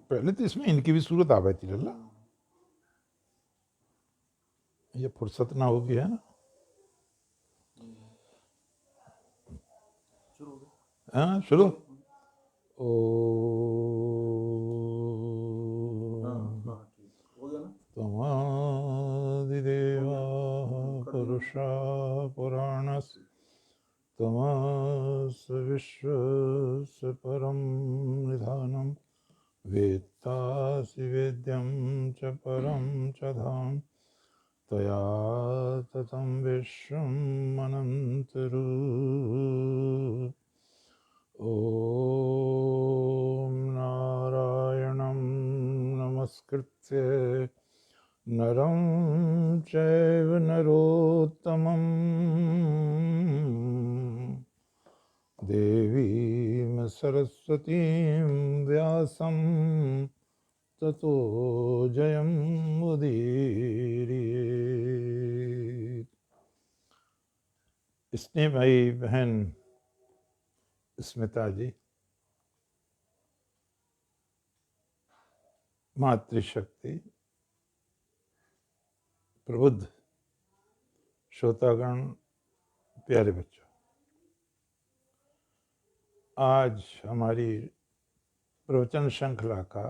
पहले तो इसमें इनकी भी सूरत आ बैठी लल्ला, ये फुर्सत ना होगी है ना। हाँ शुरू। ओ तमादिदेवा पुरुषा पुराणस् तमस विश्वस्य परं निधानं वेत्तासि वेद्यं च परं च धाम त्वया ततं विश्वम् अनन्तरूप। ॐ नारायणं नमस्कृत्य नरं चैव नरोत्तमं देवीं सरस्वतीं व्यासं ततो जयमुदीरयेत्। स्नेहमयी बहन स्मिता जी, मातृशक्ति, प्रबुद्ध श्रोतागण, प्यारे बच्चों, आज हमारी प्रवचन श्रृंखला का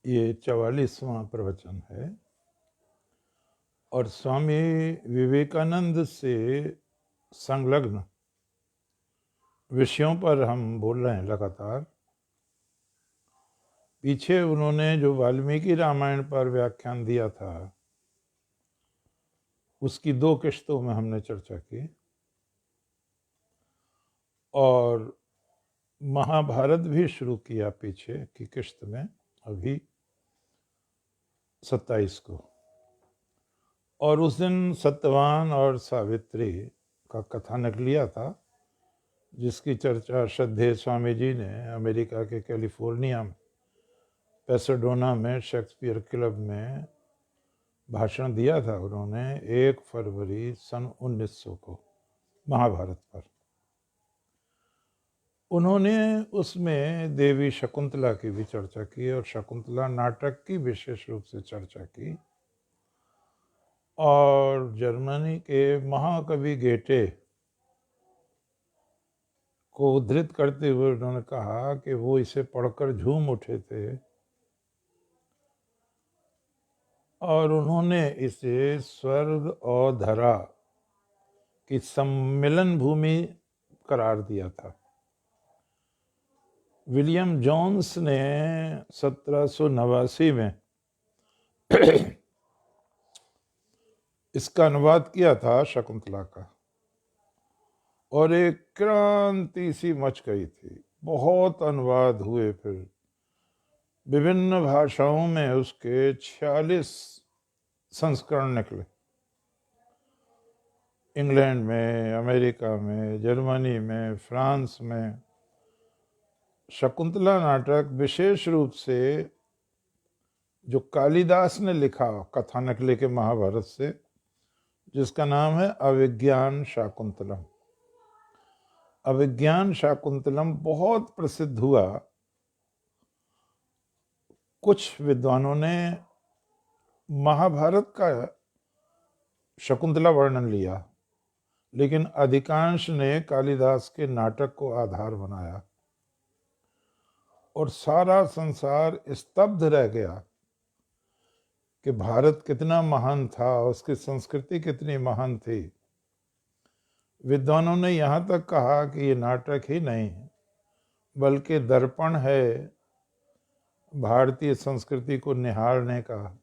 ये 44वां प्रवचन है और स्वामी विवेकानंद से संलग्न विषयों पर हम बोल रहे हैं लगातार। पीछे उन्होंने जो वाल्मीकि रामायण पर व्याख्यान दिया था उसकी 2 किश्तों में हमने चर्चा की और महाभारत भी शुरू किया पीछे की किश्त में, अभी 27 को। और उस दिन सत्यवान और सावित्री का कथानक लिया था जिसकी चर्चा श्रद्धेय स्वामी जी ने अमेरिका के कैलिफोर्निया में पैसाडेना में शेक्सपियर क्लब में भाषण दिया था। उन्होंने 1 फरवरी सन 1900 को महाभारत पर। उन्होंने उसमें देवी शकुंतला की भी चर्चा की और शकुंतला नाटक की विशेष रूप से चर्चा की और जर्मनी के महाकवि गेटे को उद्धृत करते हुए उन्होंने कहा कि वो इसे पढ़कर झूम उठे थे और उन्होंने इसे स्वर्ग और धरा की सम्मिलन भूमि करार दिया था। विलियम जोन्स ने 1789 में इसका अनुवाद किया था शकुंतला का और एक क्रांति सी मच गई थी। बहुत अनुवाद हुए, फिर विभिन्न भाषाओं में उसके 46 संस्करण निकले। इंग्लैंड में, अमेरिका में, जर्मनी में, फ्रांस में। शकुंतला नाटक विशेष रूप से जो कालिदास ने लिखा कथानक लेके महाभारत से, जिसका नाम है अभिज्ञान शाकुंतलम। अभिज्ञान शाकुंतलम बहुत प्रसिद्ध हुआ। कुछ विद्वानों ने महाभारत का शकुंतला वर्णन लिया, लेकिन अधिकांश ने कालिदास के नाटक को आधार बनाया और सारा संसार स्तब्ध रह गया कि भारत कितना महान था, उसकी संस्कृति कितनी महान थी। विद्वानों ने यहाँ तक कहा कि ये नाटक ही नहीं बल्कि दर्पण है भारतीय संस्कृति को निहारने का।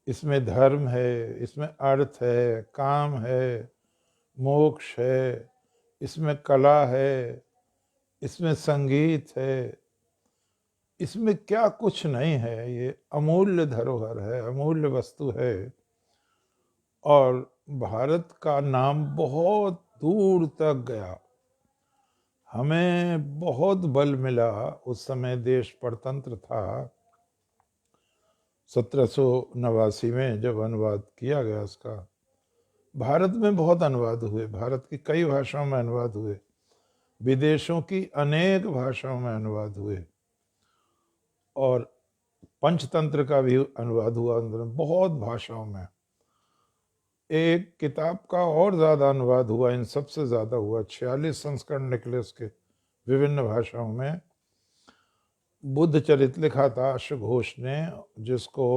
इसमें धर्म है, इसमें अर्थ है, काम है, मोक्ष है, इसमें कला है, इसमें संगीत है, इसमें क्या कुछ नहीं है। ये अमूल्य धरोहर है, अमूल्य वस्तु है। और भारत का नाम बहुत दूर तक गया। हमें बहुत बल मिला। उस समय देश परतंत्र था। 1789 में जब अनुवाद किया गया उसका, भारत में बहुत अनुवाद हुए, भारत की कई भाषाओं में अनुवाद हुए, विदेशों की अनेक भाषाओं में अनुवाद हुए और पंचतंत्र का भी अनुवाद हुआ अंदर बहुत भाषाओं में। एक किताब का और ज्यादा अनुवाद हुआ, इन सबसे ज्यादा हुआ, 46 संस्करण निकले उसके विभिन्न भाषाओं में। बुद्ध चरित लिखा था अश्व घोष ने, जिसको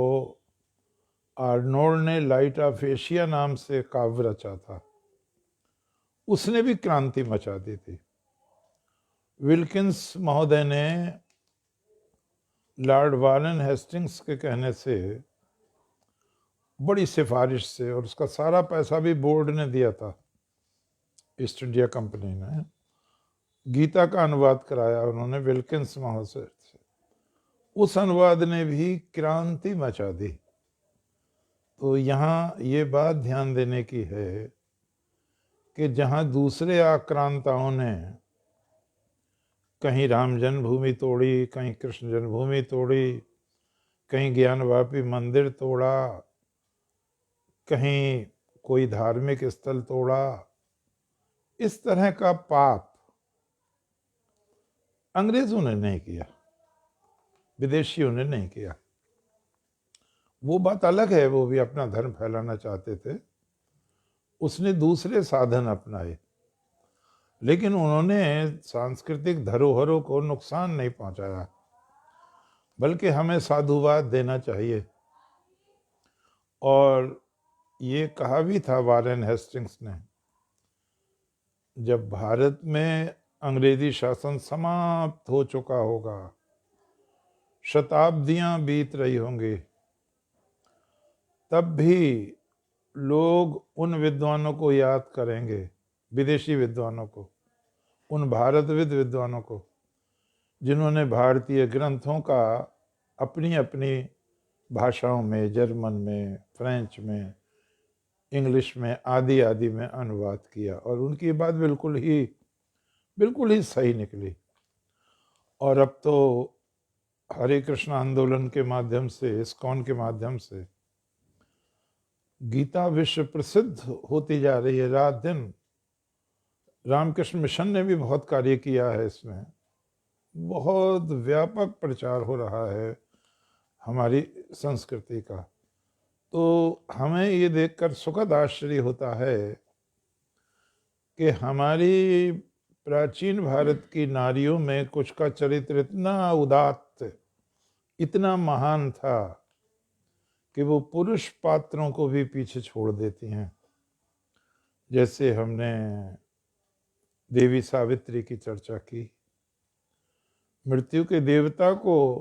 आर्नोल्ड ने लाइट ऑफ एशिया नाम से काव्य रचा था, उसने भी क्रांति मचा दी थी। विल्किंस महोदय ने लॉर्ड वारेन हेस्टिंग्स के कहने से, बड़ी सिफारिश से, और उसका सारा पैसा भी बोर्ड ने दिया था, ईस्ट इंडिया कंपनी ने, गीता का अनुवाद कराया उन्होंने विल्किंस महोदय से। उस अनुवाद ने भी क्रांति मचा दी। तो यहाँ ये बात ध्यान देने की है कि जहाँ दूसरे आक्रांताओं ने कहीं राम जन्मभूमि तोड़ी, कहीं कृष्ण जन्मभूमि तोड़ी, कहीं ज्ञानवापी मंदिर तोड़ा, कहीं कोई धार्मिक स्थल तोड़ा, इस तरह का पाप अंग्रेजों ने नहीं किया, विदेशियों ने नहीं किया। वो बात अलग है, वो भी अपना धर्म फैलाना चाहते थे, उसने दूसरे साधन अपनाए, लेकिन उन्होंने सांस्कृतिक धरोहरों को नुकसान नहीं पहुंचाया, बल्कि हमें साधुवाद देना चाहिए। और ये कहा भी था वारेन हेस्टिंग्स ने, जब भारत में अंग्रेजी शासन समाप्त हो चुका होगा, शताब्दियां बीत रही होंगी, तब भी लोग उन विद्वानों को याद करेंगे, विदेशी विद्वानों को, उन भारतविद विद्वानों को, जिन्होंने भारतीय ग्रंथों का अपनी अपनी भाषाओं में, जर्मन में, फ्रेंच में, इंग्लिश में, आदि आदि में अनुवाद किया, और उनकी बात बिल्कुल ही सही निकली। और अब तो हरे कृष्ण आंदोलन के माध्यम से, इस्कॉन के माध्यम से गीता विश्व प्रसिद्ध होती जा रही है रात दिन। रामकृष्ण मिशन ने भी बहुत कार्य किया है, इसमें बहुत व्यापक प्रचार हो रहा है हमारी संस्कृति का। तो हमें ये देखकर सुखद आश्चर्य होता है कि हमारी प्राचीन भारत की नारियों में कुछ का चरित्र इतना उदात्त, इतना महान था कि वो पुरुष पात्रों को भी पीछे छोड़ देती हैं। जैसे हमने देवी सावित्री की चर्चा की, मृत्यु के देवता को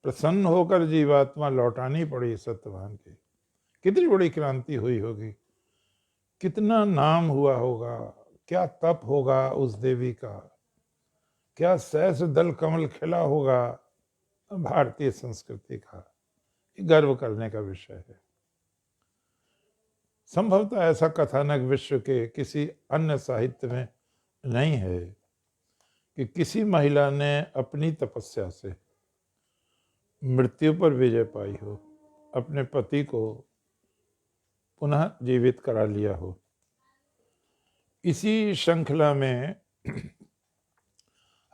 प्रसन्न होकर जीवात्मा लौटानी पड़ी सत्यवान की। कितनी बड़ी क्रांति हुई होगी, कितना नाम हुआ होगा, क्या तप होगा उस देवी का, क्या सहस्र दल कमल खिला होगा भारतीय संस्कृति का। गर्व करने का विषय है। संभवतः ऐसा कथानक विश्व के किसी अन्य साहित्य में नहीं है कि किसी महिला ने अपनी तपस्या से मृत्यु पर विजय पाई हो, अपने पति को पुनः जीवित करा लिया हो। इसी श्रृंखला में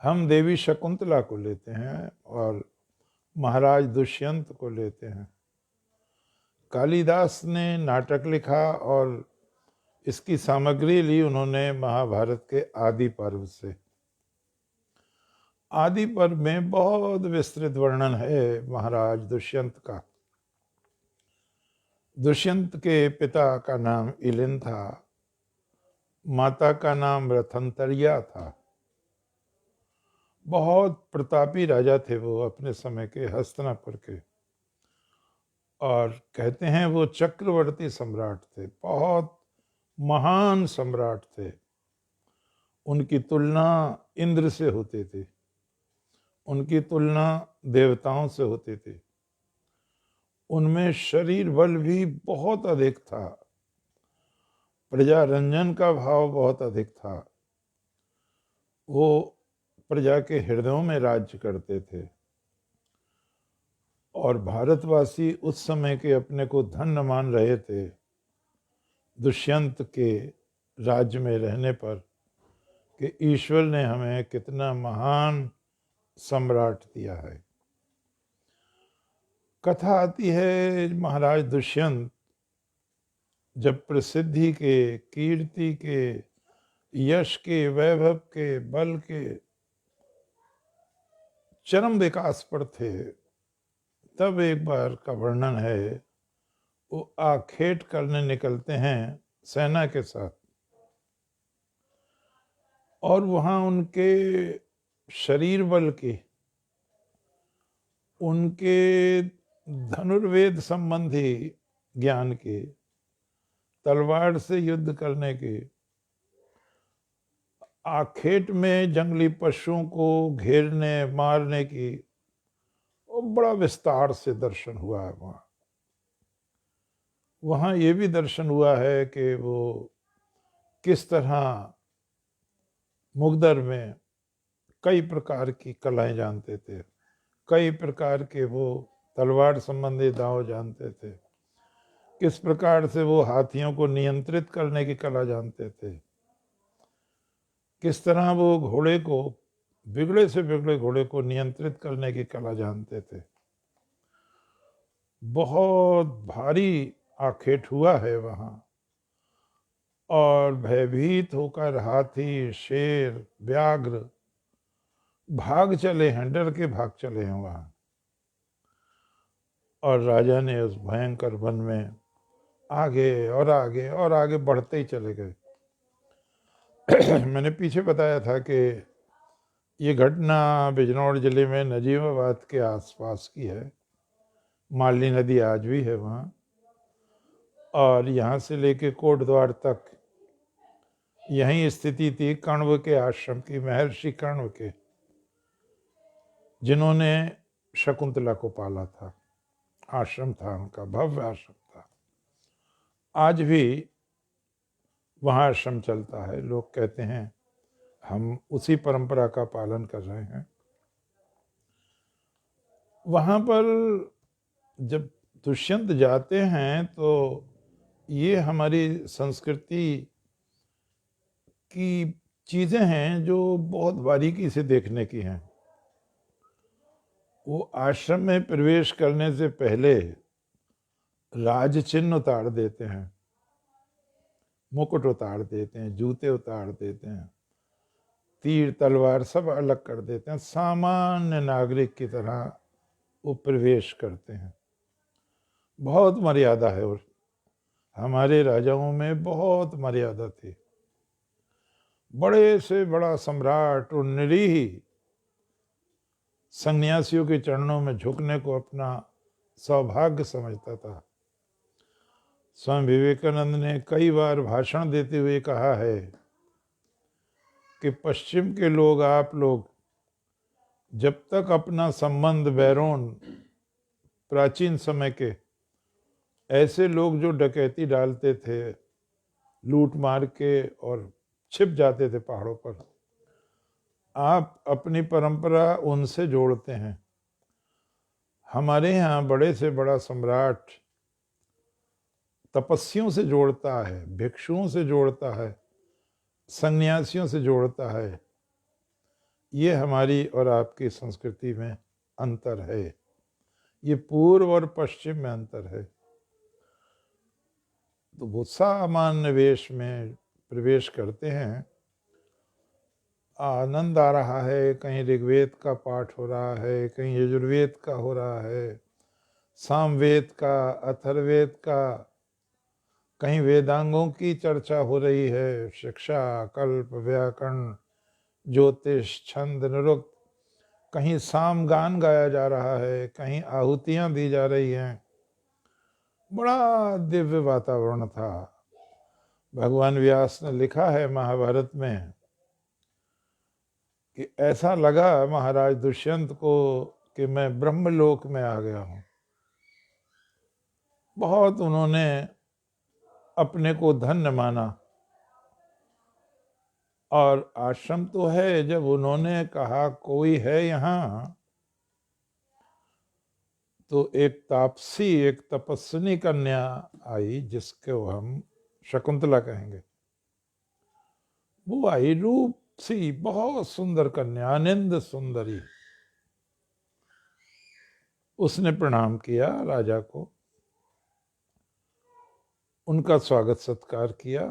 हम देवी शकुंतला को लेते हैं और महाराज दुष्यंत को लेते हैं। कालिदास ने नाटक लिखा और इसकी सामग्री ली उन्होंने महाभारत के आदि पर्व से। आदि पर्व में बहुत विस्तृत वर्णन है महाराज दुष्यंत का। दुष्यंत के पिता का नाम इलिन था, माता का नाम रथंतरिया था। बहुत प्रतापी राजा थे वो अपने समय के, हस्तिनापुर के, और कहते हैं वो चक्रवर्ती सम्राट थे, बहुत महान सम्राट थे। उनकी तुलना इंद्र से होती थी, उनकी तुलना देवताओं से होती थी। उनमें शरीर बल भी बहुत अधिक था, प्रजा रंजन का भाव बहुत अधिक था। वो प्रजा के हृदयों में राज्य करते थे, और भारतवासी उस समय के अपने को धन्य मान रहे थे दुष्यंत के राज्य में रहने पर, कि ईश्वर ने हमें कितना महान सम्राट दिया है। कथा आती है महाराज दुष्यंत जब प्रसिद्धि के, कीर्ति के, यश के, वैभव के, बल के चरम विकास पर थे, तब एक बार का वर्णन है, वो आखेट करने निकलते हैं सेना के साथ, और वहां उनके शरीर बल की, उनके धनुर्वेद संबंधी ज्ञान की, तलवार से युद्ध करने की, आखेट में जंगली पशुओं को घेरने मारने की, वो बड़ा विस्तार से दर्शन हुआ है। वहाँ ये भी दर्शन हुआ है कि वो किस तरह मुगदर में कई प्रकार की कलाएं जानते थे, कई प्रकार के वो तलवार संबंधी दांव जानते थे, किस प्रकार से वो हाथियों को नियंत्रित करने की कला जानते थे, किस तरह वो घोड़े को, बिगड़े से बिगड़े घोड़े को नियंत्रित करने की कला जानते थे। बहुत भारी आखेट हुआ है वहां, और भयभीत होकर हाथी, शेर, व्याघ्र भाग चले हैं, डर के भाग चले हैं वहां। और राजा ने उस भयंकर वन में आगे और आगे और आगे बढ़ते ही चले गए। मैंने पीछे बताया था कि ये घटना बिजनौर जिले में नजीमाबाद के आसपास की है। मालनी नदी आज भी है वहाँ, और यहाँ से लेके कोटद्वार तक यही स्थिति थी कण्व के आश्रम की, महर्षि कण्व के, जिन्होंने शकुंतला को पाला था। आश्रम था उनका, भव्य आश्रम था। आज भी वहाँ आश्रम चलता है। लोग कहते हैं हम उसी परंपरा का पालन कर रहे हैं। वहाँ पर जब दुष्यंत जाते हैं तो ये हमारी संस्कृति की चीज़ें हैं जो बहुत बारीकी से देखने की हैं। वो आश्रम में प्रवेश करने से पहले राज चिन्ह उतार देते हैं, मुकुट उतार देते हैं, जूते उतार देते हैं, तीर तलवार सब अलग कर देते हैं। सामान्य नागरिक की तरह वो प्रवेश करते हैं। बहुत मर्यादा है, और हमारे राजाओं में बहुत मर्यादा थी। बड़े से बड़ा सम्राट और निरीह सन्यासियों के चरणों में झुकने को अपना सौभाग्य समझता था। स्वामी विवेकानंद ने कई बार भाषण देते हुए कहा है कि पश्चिम के लोग, आप लोग, जब तक अपना संबंध बैरोन, प्राचीन समय के ऐसे लोग जो डकैती डालते थे, लूट मार के और छिप जाते थे पहाड़ों पर, आप अपनी परंपरा उनसे जोड़ते हैं। हमारे यहाँ बड़े से बड़ा सम्राट तपस्वियों से जोड़ता है, भिक्षुओं से जोड़ता है, सन्यासियों से जोड़ता है। ये हमारी और आपकी संस्कृति में अंतर है। ये पूर्व और पश्चिम में अंतर है। तो वो सामान्य वेश में प्रवेश करते हैं। आनंद आ रहा है, कहीं ऋग्वेद का पाठ हो रहा है, कहीं यजुर्वेद का हो रहा है, सामवेद का, अथर्ववेद का, कहीं वेदांगों की चर्चा हो रही है, शिक्षा, कल्प, व्याकरण, ज्योतिष, छंद, निरुक्त, कहीं सामगान गाया जा रहा है, कहीं आहुतियां दी जा रही हैं। बड़ा दिव्य वातावरण था। भगवान व्यास ने लिखा है महाभारत में कि ऐसा लगा महाराज दुष्यंत को कि मैं ब्रह्मलोक में आ गया हूं। बहुत उन्होंने अपने को धन्य माना। और आश्रम तो है, जब उन्होंने कहा कोई है यहाँ, तो एक तापसी, एक तपस्विनी कन्या आई, जिसको हम शकुंतला कहेंगे। वो आई, रूप सी बहुत सुंदर कन्या, आनंद सुंदरी। उसने प्रणाम किया राजा को, उनका स्वागत सत्कार किया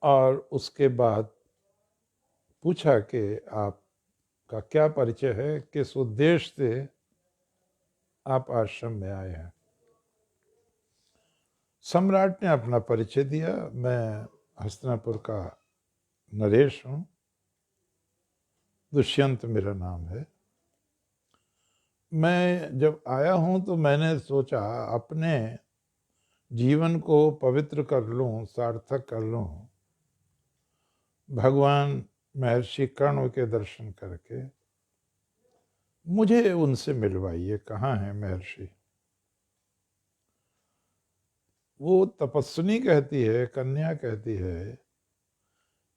और उसके बाद पूछा कि आपका क्या परिचय है, किस उद्देश्य से आप आश्रम में आए हैं। सम्राट ने अपना परिचय दिया, मैं हस्तिनापुर का नरेश हूँ, दुष्यंत मेरा नाम है। मैं जब आया हूँ तो मैंने सोचा अपने जीवन को पवित्र कर लूँ, सार्थक कर लूँ, भगवान महर्षि कर्ण के दर्शन करके। मुझे उनसे मिलवाइए, कहाँ है महर्षि। वो तपस्विनी कहती है, कन्या कहती है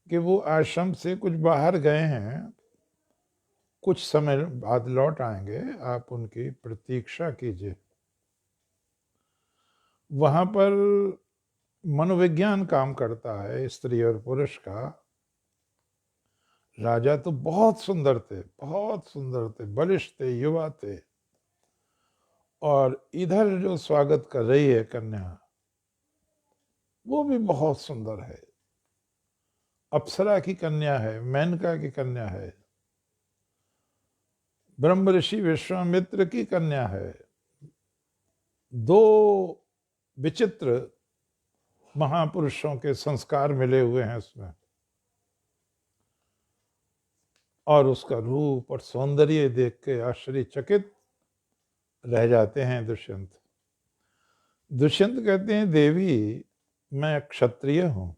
कि वो आश्रम से कुछ बाहर गए हैं, कुछ समय बाद लौट आएंगे, आप उनकी प्रतीक्षा कीजिए। वहां पर मनोविज्ञान काम करता है, स्त्री और पुरुष का। राजा तो बहुत सुंदर थे, बहुत सुंदर थे, बलिष्ठ थे, युवा थे। और इधर जो स्वागत कर रही है कन्या, वो भी बहुत सुंदर है, अप्सरा की कन्या है, मेनका की कन्या है, ब्रह्म ऋषि विश्वामित्र की कन्या है। दो विचित्र महापुरुषों के संस्कार मिले हुए हैं उसमें। और उसका रूप और सौंदर्य देख के आश्चर्यचकित रह जाते हैं दुष्यंत। दुष्यंत कहते हैं, देवी मैं क्षत्रिय हूं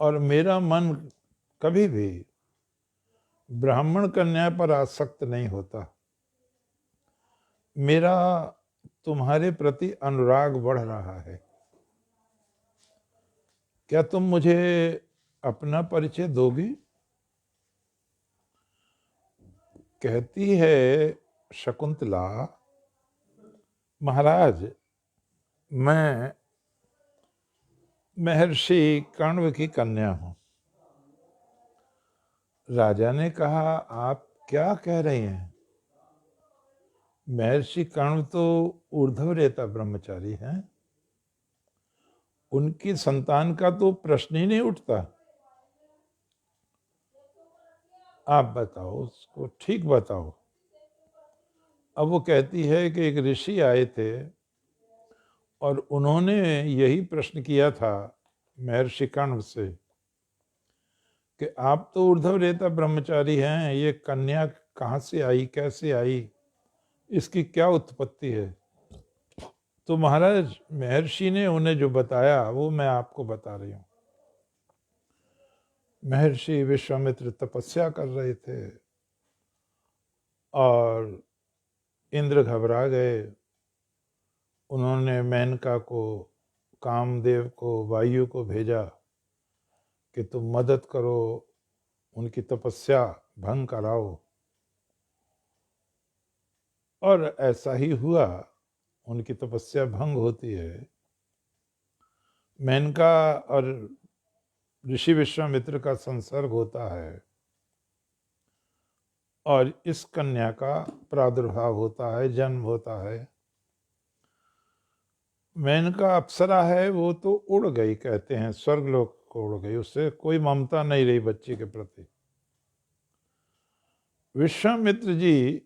और मेरा मन कभी भी ब्राह्मण कन्या पर आसक्त नहीं होता। मेरा तुम्हारे प्रति अनुराग बढ़ रहा है, क्या तुम मुझे अपना परिचय दोगी। कहती है शकुंतला, महाराज मैं महर्षि कण्व की कन्या हूं। राजा ने कहा, आप क्या कह रही हैं। महर्षि कण्व तो ऊर्ध्वरेता ब्रह्मचारी हैं, उनकी संतान का तो प्रश्न ही नहीं उठता। आप बताओ, उसको ठीक बताओ। अब वो कहती है कि एक ऋषि आए थे और उन्होंने यही प्रश्न किया था महर्षि कण्व से कि आप तो ऊर्ध्वरेता ब्रह्मचारी हैं, ये कन्या कहाँ से आई, कैसे आई, इसकी क्या उत्पत्ति है। तो महाराज महर्षि ने उन्हें जो बताया वो मैं आपको बता रही हूँ। महर्षि विश्वामित्र तपस्या कर रहे थे और इंद्र घबरा गए। उन्होंने मेनका को, कामदेव को, वायु को भेजा कि तुम मदद करो, उनकी तपस्या भंग कराओ। और ऐसा ही हुआ, उनकी तपस्या भंग होती है। मेनका और ऋषि विश्वामित्र का संसर्ग होता है और इस कन्या का प्रादुर्भाव होता है, जन्म होता है। मेनका अप्सरा है, वो तो उड़ गई, कहते हैं स्वर्गलोक को उड़ गई, उससे कोई ममता नहीं रही बच्ची के प्रति। विश्वामित्र जी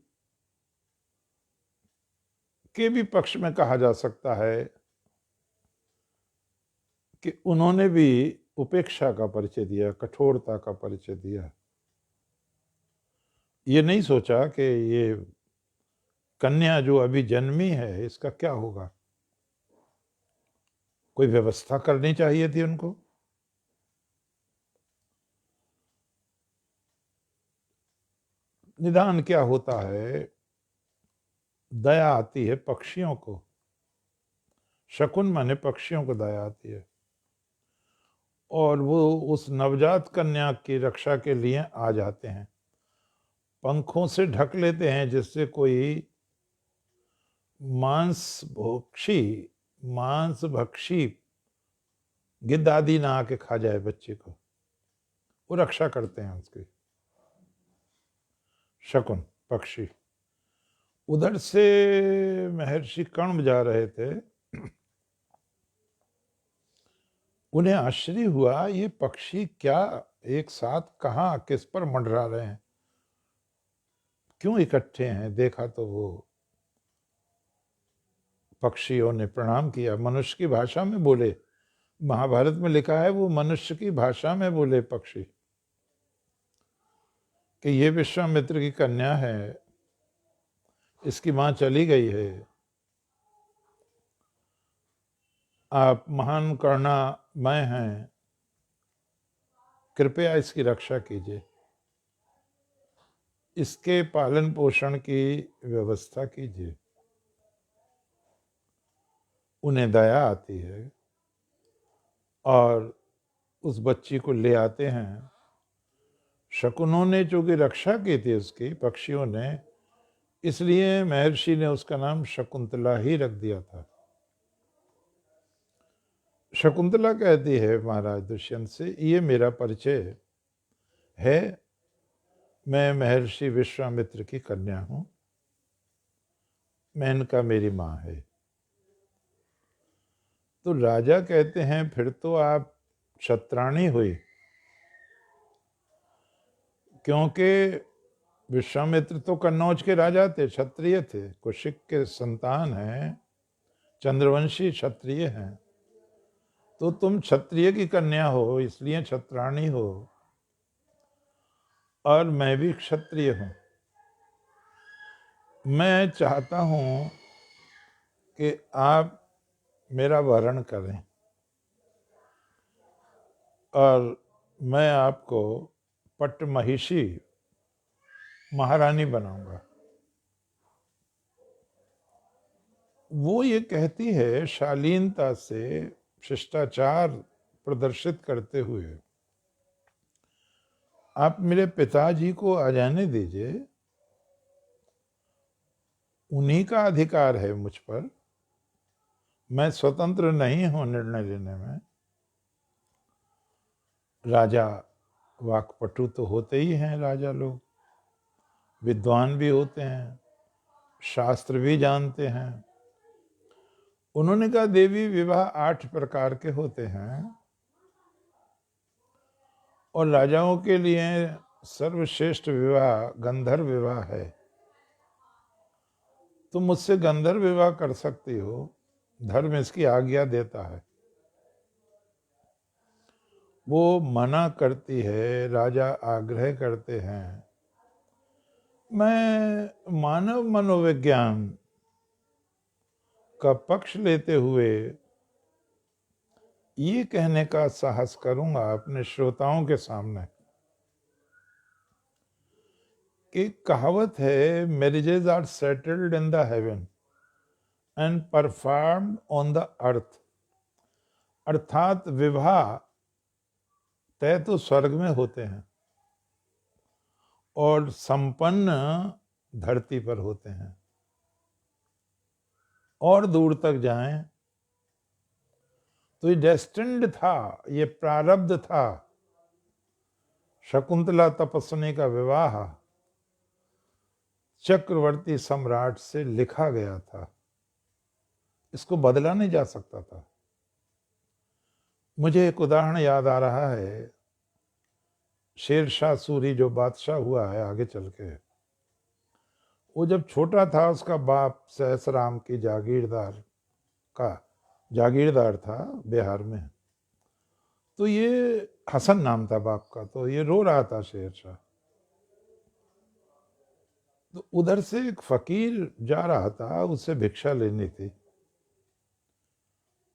के भी पक्ष में कहा जा सकता है कि उन्होंने भी उपेक्षा का परिचय दिया, कठोरता का परिचय दिया। ये नहीं सोचा कि ये कन्या जो अभी जन्मी है इसका क्या होगा, कोई व्यवस्था करनी चाहिए थी उनको। निदान क्या होता है, दया आती है पक्षियों को, शकुन माने पक्षियों को दया आती है, और वो उस नवजात कन्या की रक्षा के लिए आ जाते हैं, पंखों से ढक लेते हैं जिससे कोई मांस भक्षी गिद्ध आदि ना आके खा जाए बच्चे को। वो रक्षा करते हैं उसकी। शकुन पक्षी। उधर से महर्षि कर्ण जा रहे थे, उन्हें आश्चर्य हुआ ये पक्षी क्या एक साथ कहाँ किस पर मंडरा रहे हैं, क्यों इकट्ठे हैं। देखा तो वो पक्षियों ने प्रणाम किया, मनुष्य की भाषा में बोले। महाभारत में लिखा है वो मनुष्य की भाषा में बोले पक्षी कि ये विश्वामित्र की कन्या है, इसकी मां चली गई है, आप महान करुणामय हैं, कृपया इसकी रक्षा कीजिए, इसके पालन पोषण की व्यवस्था कीजिए। उन्हें दया आती है और उस बच्ची को ले आते हैं। शकुनों ने चूंकि रक्षा की थी उसकी, पक्षियों ने, इसलिए महर्षि ने उसका नाम शकुंतला ही रख दिया था। शकुंतला कहती है महाराज दुष्यंत से, ये मेरा परिचय है, मैं महर्षि विश्वामित्र की कन्या हूं, मेनका मेरी मां है। तो राजा कहते हैं फिर तो आप क्षत्राणी हुई, क्योंकि विश्वामित्र तो कन्नौज के राजा थे, क्षत्रिय थे, कुशिक के संतान हैं, चंद्रवंशी क्षत्रिय हैं, तो तुम क्षत्रिय की कन्या हो इसलिए क्षत्राणी हो, और मैं भी क्षत्रिय हूं। मैं चाहता हूं कि आप मेरा वरण करें और मैं आपको पट्टमहिषी महारानी बनाऊंगा। वो ये कहती है शालीनता से, शिष्टाचार प्रदर्शित करते हुए, आप मेरे पिताजी को आ जाने दीजिए, उन्हीं का अधिकार है मुझ पर, मैं स्वतंत्र नहीं हूं निर्णय लेने में। राजा वाक्पटु तो होते ही हैं, राजा लोग विद्वान भी होते हैं, शास्त्र भी जानते हैं। उन्होंने कहा देवी विवाह 8 प्रकार के होते हैं और राजाओं के लिए सर्वश्रेष्ठ विवाह गंधर्व विवाह है, तुम मुझसे गंधर्व विवाह कर सकती हो, धर्म इसकी आज्ञा देता है। वो मना करती है, राजा आग्रह करते हैं। मैं मानव मनोविज्ञान का पक्ष लेते हुए ये कहने का साहस करूंगा अपने श्रोताओं के सामने कि कहावत है, marriages are settled in the heaven and performed on the earth, अर्थात विवाह तय तो स्वर्ग में होते हैं और संपन्न धरती पर होते हैं, और दूर तक जाएं तो ये डेस्टिन्ड था, ये प्रारब्ध था। शकुंतला तपस्विनी का विवाह चक्रवर्ती सम्राट से लिखा गया था, इसको बदला नहीं जा सकता था। मुझे एक उदाहरण याद आ रहा है, शेरशाह सूरी जो बादशाह हुआ है आगे चल के, वो जब छोटा था उसका बाप सहसराम की जागीरदार था बिहार में, तो ये हसन नाम था बाप का, तो ये रो रहा था शेरशाह। तो उधर से एक फकीर जा रहा था, उससे भिक्षा लेनी थी,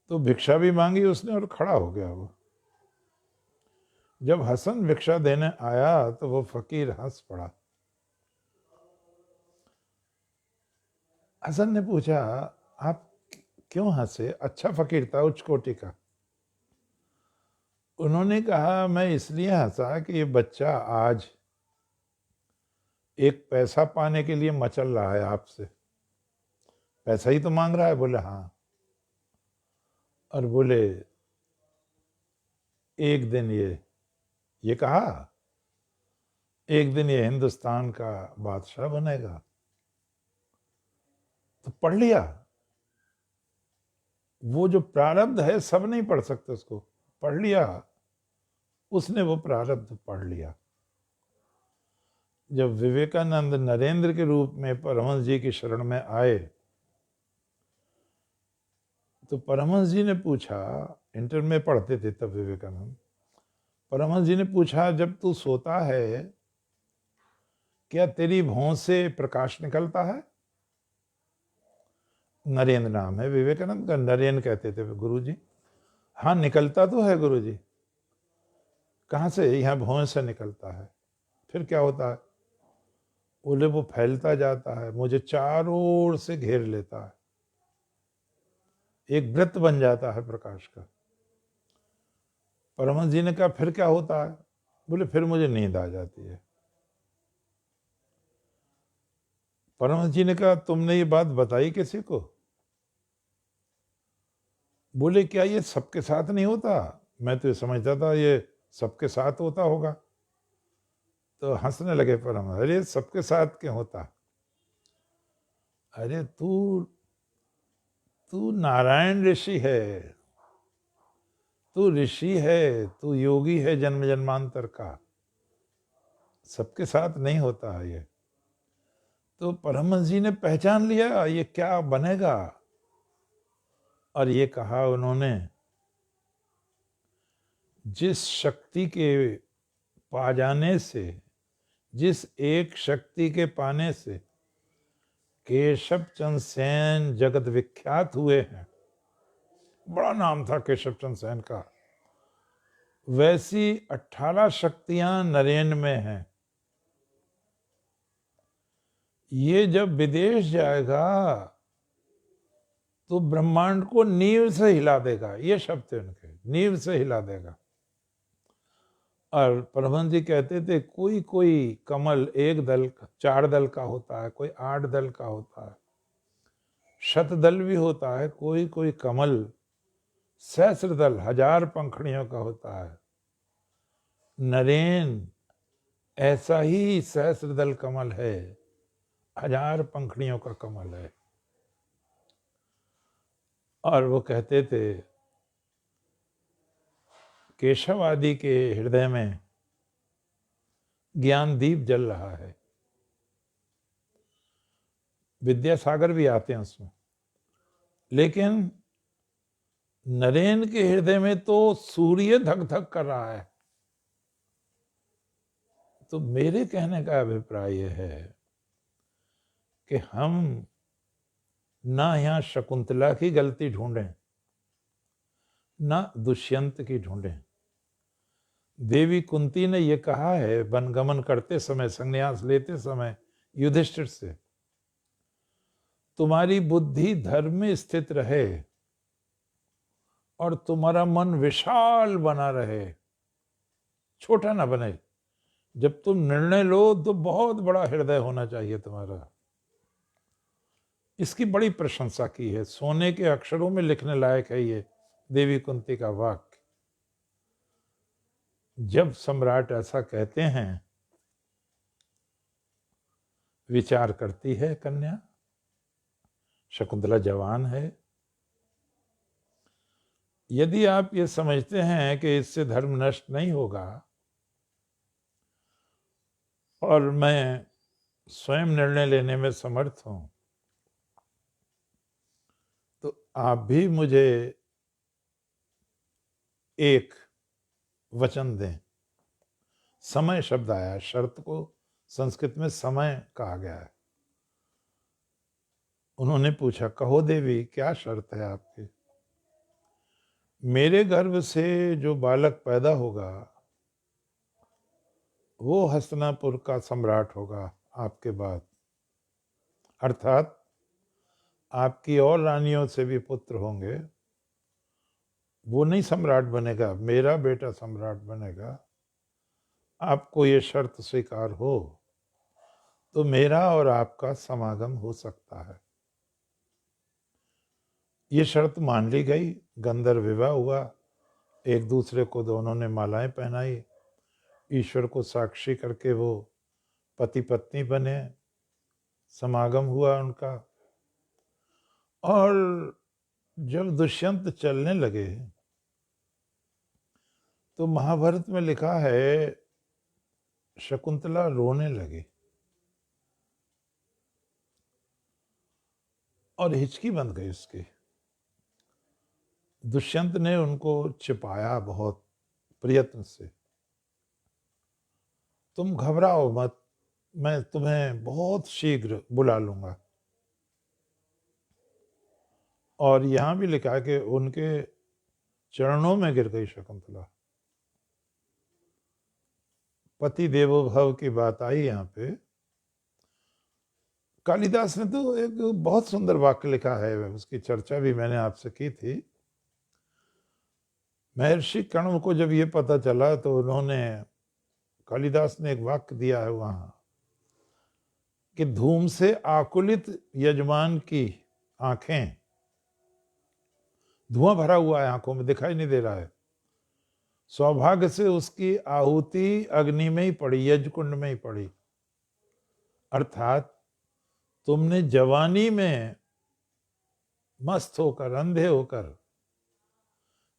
तो भिक्षा भी मांगी उसने और खड़ा हो गया वो। जब हसन भिक्षा देने आया तो वो फकीर हंस पड़ा। हसन ने पूछा, आप क्यों हंसे? अच्छा फकीर था, उच्च कोटि का। उन्होंने कहा, मैं इसलिए हंसा कि ये बच्चा आज एक पैसा पाने के लिए मचल रहा है आपसे, पैसा ही तो मांग रहा है। बोले हाँ। और बोले एक दिन ये कहा एक दिन ये हिंदुस्तान का बादशाह बनेगा। तो पढ़ लिया। वो जो प्रारब्ध है सब नहीं पढ़ सकते उसको, पढ़ लिया उसने, वो प्रारब्ध पढ़ लिया। जब विवेकानंद नरेंद्र के रूप में परमहंस जी की शरण में आए तो परमहंस जी ने पूछा, इंटर में पढ़ते थे तब विवेकानंद, परमहंस जी ने पूछा, जब तू सोता है क्या तेरी भौं से प्रकाश निकलता है? नरेंद्र नाम है विवेकानंद का, नरेंद्र कहते थे गुरु जी। हाँ निकलता तो है गुरु जी। कहाँ से? यहाँ भौं से निकलता है। फिर क्या होता है? बोले वो फैलता जाता है, मुझे चारों ओर से घेर लेता है, एक वृत्त बन जाता है प्रकाश का। परमहंस जी ने कहा फिर क्या होता है? बोले फिर मुझे नींद आ जाती है। परमहंस जी ने कहा तुमने ये बात बताई किसी को? बोले क्या ये सबके साथ नहीं होता? मैं तो ये समझता था ये सबके साथ होता होगा। तो हंसने लगे परमहंस, अरे सबके साथ क्यों होता? अरे तू तू नारायण ऋषि है, तू ऋषि है, तू योगी है जन्म जन्मांतर का, सबके साथ नहीं होता है ये। तो परमहंस जी ने पहचान लिया ये क्या बनेगा, और ये कहा उन्होंने, जिस शक्ति के पा जाने से, जिस एक शक्ति के पाने से केशव चंद्र सेन जगत विख्यात हुए हैं, बड़ा नाम था केशव चंद्र सेन का, वैसी 18 शक्तियां नरेंद्र में हैं। ये जब विदेश जाएगा तो ब्रह्मांड को नींव से हिला देगा, ये शब्द थे उनके, नींव से हिला देगा। और परमहंस जी कहते थे कोई कोई कमल एक दल 4 दल का होता है, कोई 8 दल का होता है, शतदल भी होता है, कोई कोई कमल सहस्र दल 1000 पंखड़ियों का होता है। नरेन ऐसा ही सहस्र दल कमल है, 1000 पंखड़ियों का कमल है। और वो कहते थे केशव आदि के हृदय में ज्ञान दीप जल रहा है, विद्यासागर भी आते हैं उसमें, लेकिन नरेन के हृदय में तो सूर्य धक धक कर रहा है। तो मेरे कहने का अभिप्राय यह है कि हम ना यहाँ शकुंतला की गलती ढूंढें, ना दुष्यंत की ढूंढें। देवी कुंती ने यह कहा है वनगमन करते समय, संन्यास लेते समय युधिष्ठिर से, तुम्हारी बुद्धि धर्म में स्थित रहे और तुम्हारा मन विशाल बना रहे, छोटा ना बने। जब तुम निर्णय लो तो बहुत बड़ा हृदय होना चाहिए तुम्हारा। इसकी बड़ी प्रशंसा की है, सोने के अक्षरों में लिखने लायक है ये देवी कुंती का वाक्य। जब सम्राट ऐसा कहते हैं, विचार करती है कन्या, शकुंतला जवान है। यदि आप ये समझते हैं कि इससे धर्म नष्ट नहीं होगा और मैं स्वयं निर्णय लेने में समर्थ हूं, तो आप भी मुझे एक वचन दें। समय शब्द आया है, शर्त को संस्कृत में समय कहा गया है। उन्होंने पूछा कहो देवी क्या शर्त है आपकी? मेरे गर्भ से जो बालक पैदा होगा वो हस्तिनापुर का सम्राट होगा आपके बाद, अर्थात आपकी और रानियों से भी पुत्र होंगे, वो नहीं सम्राट बनेगा, मेरा बेटा सम्राट बनेगा। आपको ये शर्त स्वीकार हो तो मेरा और आपका समागम हो सकता है। ये शर्त मान ली गई, गंधर्व विवाह हुआ, एक दूसरे को दोनों ने मालाएं पहनाई, ईश्वर को साक्षी करके वो पति पत्नी बने, समागम हुआ उनका। और जब दुष्यंत चलने लगे तो महाभारत में लिखा है शकुंतला रोने लगी और हिचकी बंध गई उसकी। दुष्यंत ने उनको छिपाया बहुत प्रयत्न से, तुम घबराओ मत, मैं तुम्हें बहुत शीघ्र बुला लूंगा। और यहां भी लिखा है कि उनके चरणों में गिर गई शकुंतला। पति देवो भव की बात आई यहाँ पे। कालिदास ने तो एक बहुत सुंदर वाक्य लिखा है, उसकी चर्चा भी मैंने आपसे की थी। महर्षि कण्व को जब ये पता चला तो उन्होंने, कालिदास ने एक वाक्य दिया है वहां कि धूम से आकुलित यजमान की आंखें, धुआं भरा हुआ है आंखों में, दिखाई नहीं दे रहा है, सौभाग्य से उसकी आहुति अग्नि में ही पड़ी, यज्ञकुंड में ही पड़ी। अर्थात तुमने जवानी में मस्त होकर, अंधे होकर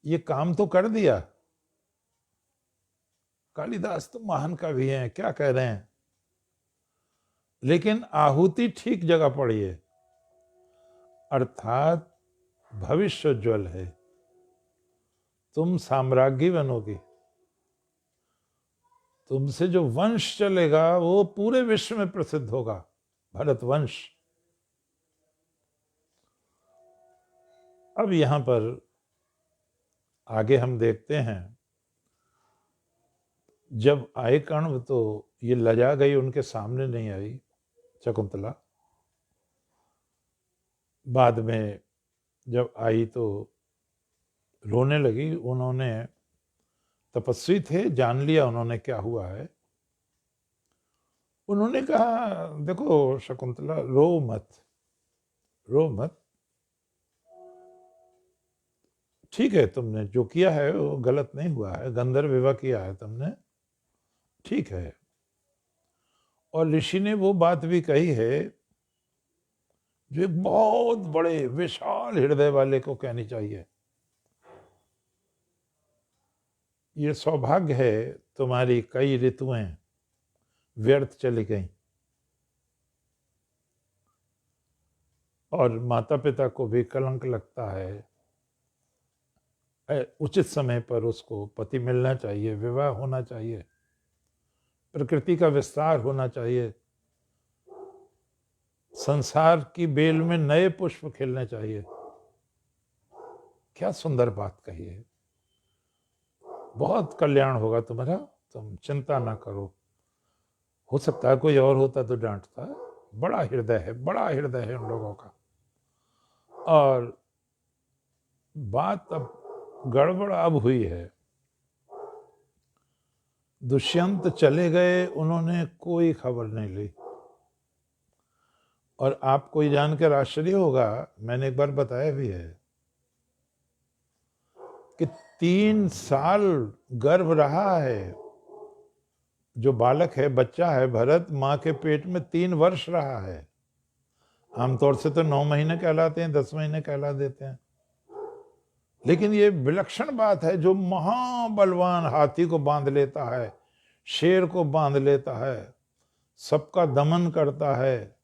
ये काम तो कर दिया। कालिदास तो महान कवि हैं, क्या कह रहे हैं, लेकिन आहुति ठीक जगह पड़ी है। अर्थात भविष्य उज्ज्वल है, तुम साम्राज्ञी बनोगी, तुमसे जो वंश चलेगा वो पूरे विश्व में प्रसिद्ध होगा, भरत वंश। अब यहां पर आगे हम देखते हैं, जब आए कण्व तो ये लजा गई, उनके सामने नहीं आई शकुंतला। बाद में जब आई तो रोने लगी। उन्होंने, तपस्वी थे, जान लिया उन्होंने क्या हुआ है। उन्होंने कहा देखो शकुंतला, रो मत, रो मत, ठीक है, तुमने जो किया है वो गलत नहीं हुआ है, गंधर्व विवाह किया है तुमने, ठीक है। और ऋषि ने वो बात भी कही है जो एक बहुत बड़े विशाल हृदय वाले को कहनी चाहिए, ये सौभाग्य है तुम्हारी कई ऋतुएं व्यर्थ चली गईं और माता पिता को भी कलंक लगता है। उचित समय पर उसको पति मिलना चाहिए, विवाह होना चाहिए, प्रकृति का विस्तार होना चाहिए, संसार की बेल में नए पुष्प खिलने चाहिए। क्या सुंदर बात कही है, बहुत कल्याण होगा तुम्हारा, तुम चिंता ना करो। हो सकता है कोई और होता तो डांटता, बड़ा हृदय है, बड़ा हृदय है उन लोगों का। और बात अब गड़बड़ अब हुई है। दुष्यंत चले गए, उन्होंने कोई खबर नहीं ली। और आपको ये जानकर आश्चर्य होगा, मैंने एक बार बताया भी है कि 3 साल गर्भ रहा है जो बालक है, बच्चा है भरत, मां के पेट में 3 वर्ष रहा है। आमतौर से तो 9 महीने कहलाते हैं, 10 महीने कहला देते हैं, लेकिन ये विलक्षण बात है। जो महाबलवान हाथी को बांध लेता है, शेर को बांध लेता है, सबका दमन करता है,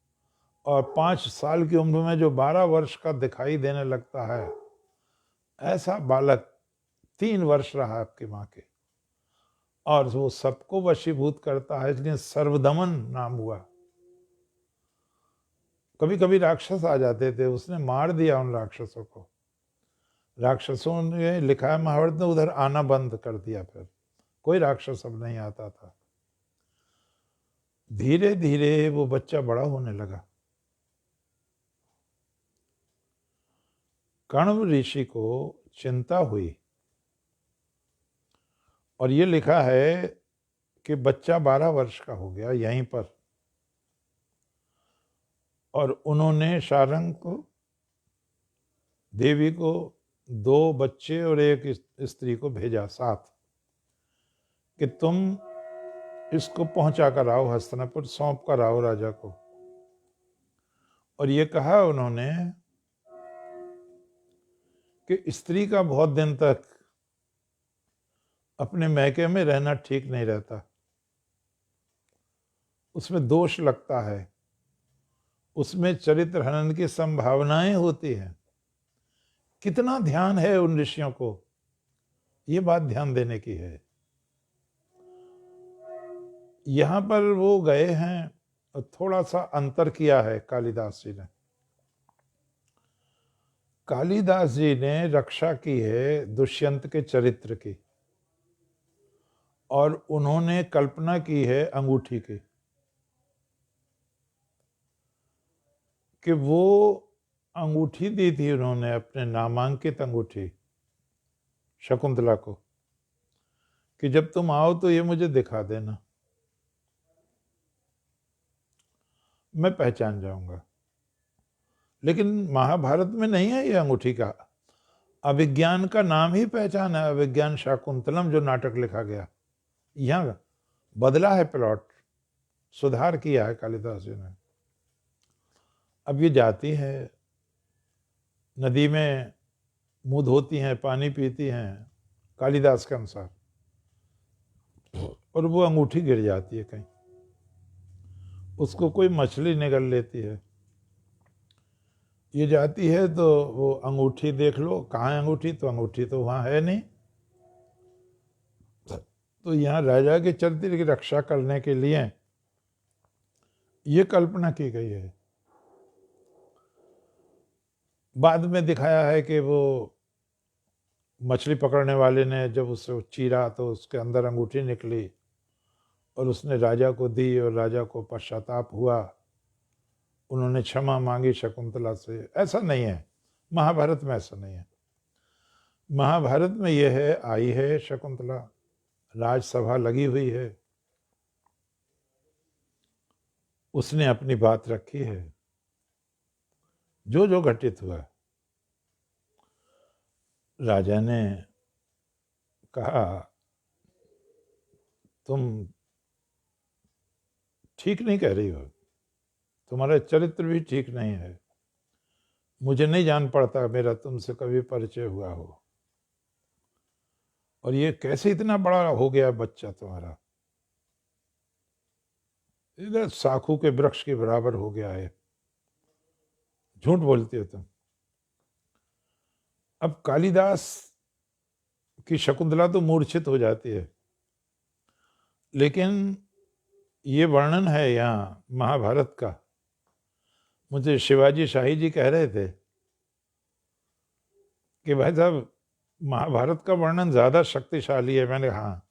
और 5 साल की उम्र में जो 12 वर्ष का दिखाई देने लगता है, ऐसा बालक 3 वर्ष रहा आपकी मां के, और वो सबको वशीभूत करता है, इसलिए सर्वदमन नाम हुआ। कभी कभी राक्षस आ जाते थे, उसने मार दिया उन राक्षसों को। राक्षसों ने, लिखा है महाभारत ने, उधर आना बंद कर दिया, फिर कोई राक्षस अब नहीं आता था। धीरे धीरे वो बच्चा बड़ा होने लगा। कण्व ऋषि को चिंता हुई, और ये लिखा है कि बच्चा 12 वर्ष का हो गया यहीं पर। और उन्होंने शारंग को, देवी को 2 बच्चे और एक स्त्री को भेजा साथ, कि तुम इसको पहुंचा कर आओ हस्तिनापुर, सौंप कर आओ राजा को। और ये कहा उन्होंने कि स्त्री का बहुत दिन तक अपने मैके में रहना ठीक नहीं रहता, उसमें दोष लगता है, उसमें चरित्र हनन की संभावनाएं होती हैं। कितना ध्यान है उन ऋषियों को, ये बात ध्यान देने की है। यहां पर वो गए हैं और थोड़ा सा अंतर किया है कालिदास जी ने। कालिदास जी ने रक्षा की है दुष्यंत के चरित्र की, और उन्होंने कल्पना की है अंगूठी की, कि वो अंगूठी दी थी उन्होंने, अपने नामांकित अंगूठी शकुंतला को, कि जब तुम आओ तो ये मुझे दिखा देना, मैं पहचान जाऊंगा। लेकिन महाभारत में नहीं है ये अंगूठी का, अभिज्ञान का नाम ही पहचान है, अभिज्ञान शाकुंतलम जो नाटक लिखा गया, यहां बदला है प्लॉट, सुधार किया है कालिदास जी ने। अब ये जाती है नदी में, मुंह धोती हैं, पानी पीती हैं कालिदास के अनुसार, और वो अंगूठी गिर जाती है कहीं, उसको कोई मछली निगल लेती है। ये जाती है तो वो अंगूठी देख लो, कहाँ है अंगूठी, तो अंगूठी तो वहां है नहीं। तो यहाँ राजा के चरित्र की रक्षा करने के लिए ये कल्पना की गई है। बाद में दिखाया है कि वो मछली पकड़ने वाले ने जब उसे चीरा तो उसके अंदर अंगूठी निकली और उसने राजा को दी, और राजा को पश्चाताप हुआ, उन्होंने क्षमा मांगी शकुंतला से। ऐसा नहीं है महाभारत में, ऐसा नहीं है। महाभारत में यह है, आई है शकुंतला, राजसभा लगी हुई है, उसने अपनी बात रखी है, जो जो घटित हुआ। राजा ने कहा तुम ठीक नहीं कह रही हो, तुम्हारा चरित्र भी ठीक नहीं है, मुझे नहीं जान पड़ता मेरा तुमसे कभी परिचय हुआ हो, और ये कैसे इतना बड़ा हो गया बच्चा तुम्हारा, इधर साखू के वृक्ष के बराबर हो गया है, झूठ बोलती हो तुम। अब कालिदास की शकुंतला तो मूर्छित हो जाती है, लेकिन ये वर्णन है यहाँ महाभारत का। मुझे शिवाजी शाही जी कह रहे थे कि भाई साहब महाभारत का वर्णन ज्यादा शक्तिशाली है। मैंने कहा हाँ,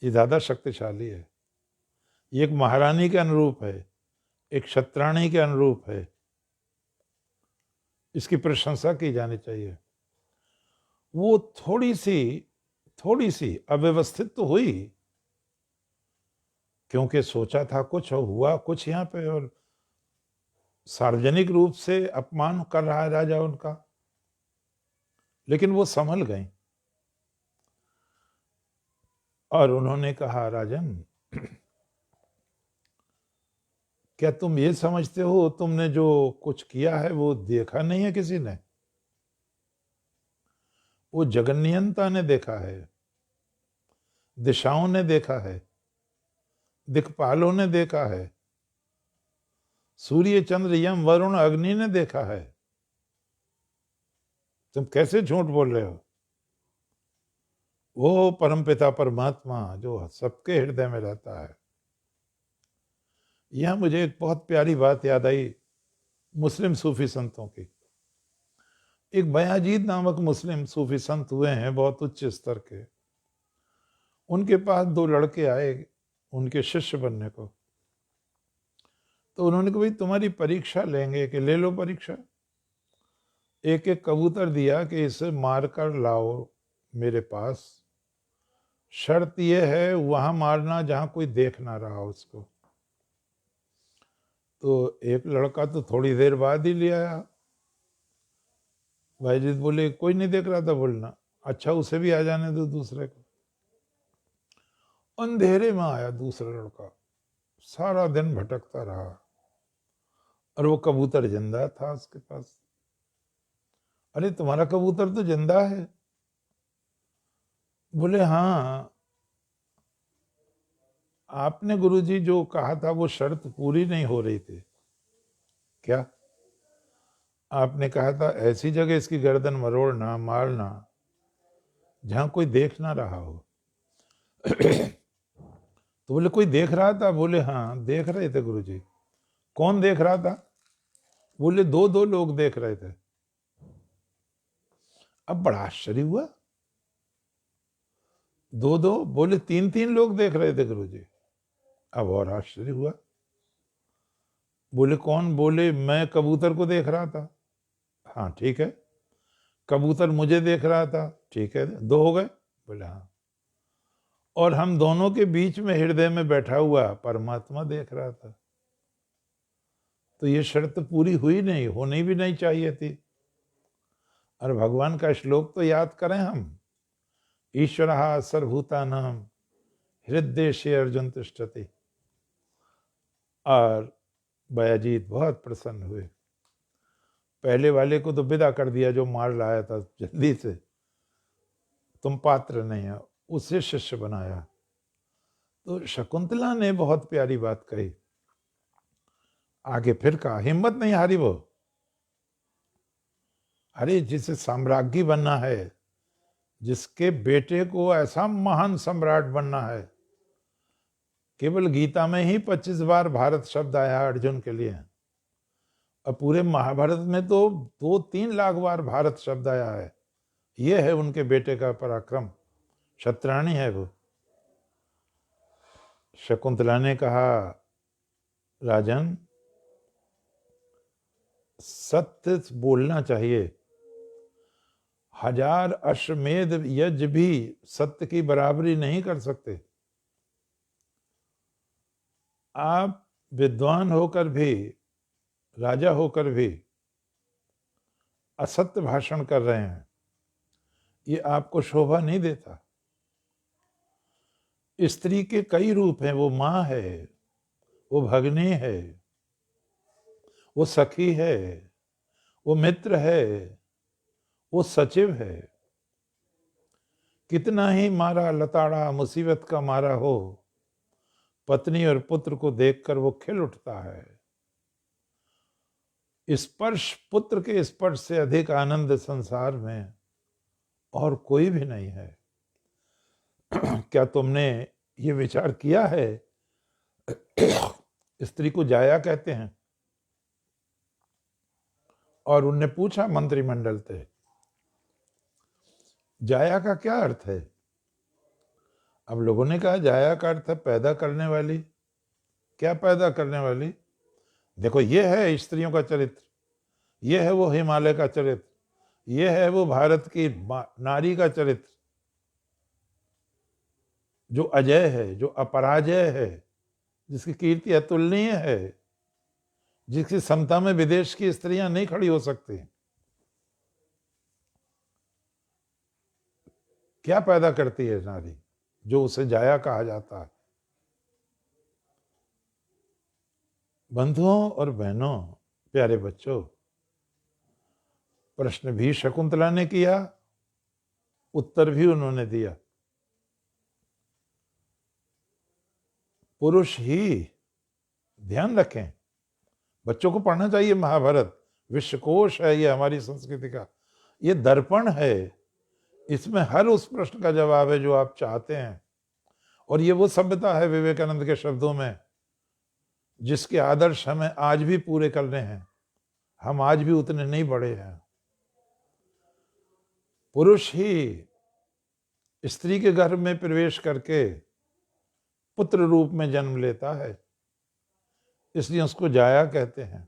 ये ज्यादा शक्तिशाली है, ये एक महारानी के अनुरूप है, एक क्षत्राणी के अनुरूप है, इसकी प्रशंसा की जानी चाहिए। वो थोड़ी सी अव्यवस्थित तो हुई, क्योंकि सोचा था कुछ और हुआ कुछ यहाँ पे, और सार्वजनिक रूप से अपमान कर रहा है राजा उनका, लेकिन वो संभल गई और उन्होंने कहा राजन, क्या तुम ये समझते हो तुमने जो कुछ किया है वो देखा नहीं है किसी ने? वो जगन्नियंता ने देखा है, दिशाओं ने देखा है, दिक्पालों ने देखा है, सूर्य चंद्र यम वरुण अग्नि ने देखा है। तुम कैसे झूठ बोल रहे हो? वो परमपिता परमात्मा जो सबके हृदय में रहता है। यह मुझे एक बहुत प्यारी बात याद आई मुस्लिम सूफी संतों की। एक बयाजीद नामक मुस्लिम सूफी संत हुए हैं, बहुत उच्च स्तर के। उनके पास दो लड़के आए उनके शिष्य बनने को, तो उन्होंने कहा भाई तुम्हारी परीक्षा लेंगे, कि ले लो परीक्षा। एक एक कबूतर दिया कि इसे मार कर लाओ मेरे पास, शर्त यह है वहां मारना जहां कोई देख ना रहा उसको। तो एक लड़का तो थोड़ी देर बाद ही ले आया। भाईजीत बोले कोई नहीं देख रहा था, बोलना अच्छा उसे भी आ जाने दो दूसरे को। अंधेरे में आया दूसरा लड़का, सारा दिन भटकता रहा, और वो कबूतर जिंदा था उसके पास। अरे तुम्हारा कबूतर तो जिंदा है। बोले हाँ, आपने गुरुजी जो कहा था वो शर्त पूरी नहीं हो रही थी। क्या? आपने कहा था ऐसी जगह इसकी गर्दन मरोड़ना, मारना जहां कोई देख ना रहा हो। तो बोले कोई देख रहा था? बोले हाँ देख रहे थे गुरुजी। कौन देख रहा था? बोले दो दो लोग देख रहे थे। अब बड़ा आश्चर्य हुआ, दो दो? बोले तीन तीन लोग देख रहे थे गुरुजी। अब और आश्चर्य हुआ। बोले कौन? बोले मैं कबूतर को देख रहा था। हाँ ठीक है। कबूतर मुझे देख रहा था। ठीक है, दो हो गए। बोले हाँ। और हम दोनों के बीच में हृदय में बैठा हुआ परमात्मा देख रहा था। तो ये शर्त पूरी हुई नहीं, होनी भी नहीं चाहिए थी। और भगवान का श्लोक तो याद करें हम, ईश्वरः सर्वभूतानां हृदय अर्जुन तिष्ठति। और बयाजीत बहुत प्रसन्न हुए। पहले वाले को तो विदा कर दिया जो मार लाया था जल्दी से, तुम पात्र नहीं हो, उसे शिष्य बनाया। तो शकुंतला ने बहुत प्यारी बात कही। आगे फिर कहा, हिम्मत नहीं हारी वो। अरे जिसे साम्राज्ञी बनना है, जिसके बेटे को ऐसा महान सम्राट बनना है, केवल गीता में ही 25 बार भारत शब्द आया अर्जुन के लिए, और पूरे महाभारत में तो 2-3 लाख बार भारत शब्द आया है। ये है उनके बेटे का पराक्रम, शत्राणी है वो। शकुंतला ने कहा, राजन सत्य बोलना चाहिए। 1000 अश्वमेध यज्ञ भी सत्य की बराबरी नहीं कर सकते। आप विद्वान होकर भी, राजा होकर भी असत्य भाषण कर रहे हैं, ये आपको शोभा नहीं देता। स्त्री के कई रूप हैं, वो माँ है, वो भगनी है, वो सखी है, वो मित्र है, वो सचिव है। कितना ही मारा लताड़ा मुसीबत का मारा हो, पत्नी और पुत्र को देखकर वो खिल उठता है। स्पर्श, पुत्र के स्पर्श से अधिक आनंद संसार में और कोई भी नहीं है। क्या तुमने ये विचार किया है? स्त्री को जाया कहते हैं। और उनने पूछा मंत्रिमंडल से, जाया का क्या अर्थ है? अब लोगों ने कहा जाया का अर्थ है पैदा करने वाली। क्या पैदा करने वाली? देखो ये है स्त्रियों का चरित्र, ये है वो हिमालय का चरित्र, ये है वो भारत की नारी का चरित्र, जो अजय है, जो अपराजय है, जिसकी कीर्ति अतुलनीय है, जिसकी समता में विदेश की स्त्रियां नहीं खड़ी हो सकती। क्या पैदा करती है नारी जो उसे जाया कहा जाता है? बंधुओं और बहनों, प्यारे बच्चों, प्रश्न भी शकुंतला ने किया, उत्तर भी उन्होंने दिया। पुरुष ही, ध्यान रखें, बच्चों को पढ़ना चाहिए महाभारत, विश्वकोश है ये हमारी संस्कृति का, ये दर्पण है, इसमें हर उस प्रश्न का जवाब है जो आप चाहते हैं। और ये वो सभ्यता है, विवेकानंद के शब्दों में, जिसके आदर्श हमें आज भी पूरे करने हैं। हम आज भी उतने नहीं बड़े हैं। पुरुष ही स्त्री के गर्भ में प्रवेश करके पुत्र रूप में जन्म लेता है, इसलिए उसको जाया कहते हैं।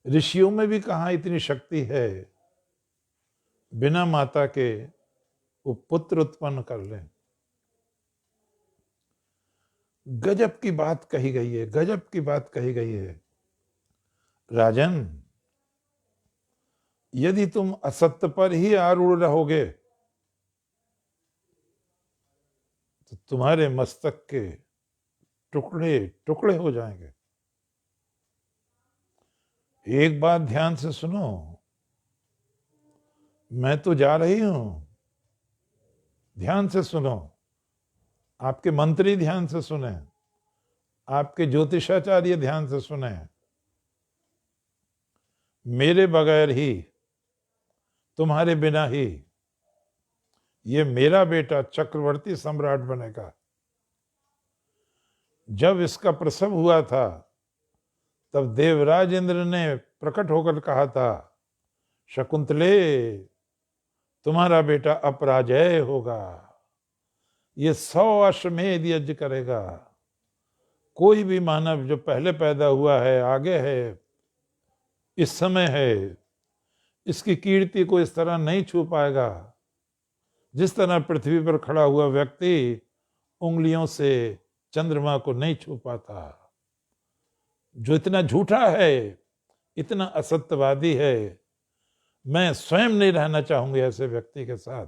ऋषियों में भी कहाँ इतनी शक्ति है, बिना माता के वो पुत्र उत्पन्न कर लें। गजब की बात कही गई है, गजब की बात कही गई है। राजन, यदि तुम असत्य पर ही आरूढ़ रहोगे तो तुम्हारे मस्तक के टुकड़े टुकड़े हो जाएंगे। एक बात ध्यान से सुनो, मैं तो जा रही हूं, ध्यान से सुनो, आपके मंत्री ध्यान से सुने, आपके ज्योतिषाचार्य ध्यान से सुने, मेरे बगैर ही, तुम्हारे बिना ही ये मेरा बेटा चक्रवर्ती सम्राट बनेगा। जब इसका प्रसव हुआ था तब देवराज इंद्र ने प्रकट होकर कहा था, शकुंतले तुम्हारा बेटा अपराजय होगा, ये 100 अश्वमेध यज्ञ करेगा। कोई भी मानव जो पहले पैदा हुआ है, आगे है, इस समय है, इसकी कीर्ति को इस तरह नहीं छू पाएगा जिस तरह पृथ्वी पर खड़ा हुआ व्यक्ति उंगलियों से चंद्रमा को नहीं छू पाता। जो इतना झूठा है, इतना असत्यवादी है, मैं स्वयं नहीं रहना चाहूंगी ऐसे व्यक्ति के साथ।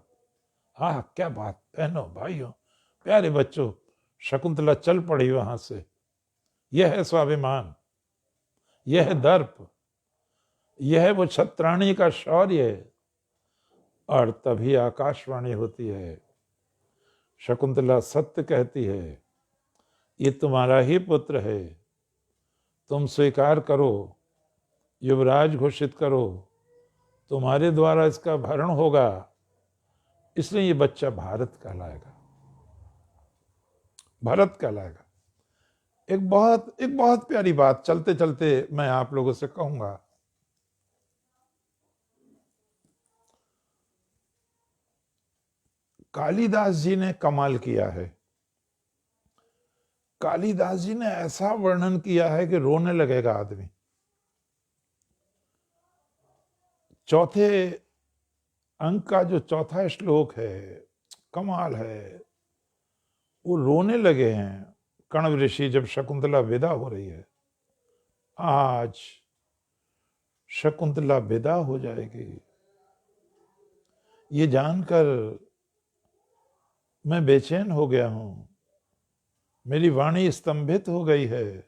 आह क्या बात, बहनों भाइयों प्यारे बच्चों, शकुंतला चल पड़ी वहां से। यह है स्वाभिमान, यह है दर्प, यह है वो क्षत्राणी का शौर्य। और तभी आकाशवाणी होती है, शकुंतला सत्य कहती है, ये तुम्हारा ही पुत्र है, तुम स्वीकार करो, युवराज घोषित करो, तुम्हारे द्वारा इसका भरण होगा, इसलिए ये बच्चा भारत कहलाएगा, भारत कहलाएगा। एक बहुत प्यारी बात चलते चलते मैं आप लोगों से कहूंगा। कालिदास जी ने कमाल किया है। कालिदास जी ने ऐसा वर्णन किया है कि रोने लगेगा आदमी। चौथे अंक का जो चौथा श्लोक है, कमाल है, वो रोने लगे हैं कण्व ऋषि जब शकुंतला विदा हो रही है। आज शकुंतला विदा हो जाएगी, ये जानकर मैं बेचैन हो गया हूं, मेरी वाणी स्तंभित हो गई है,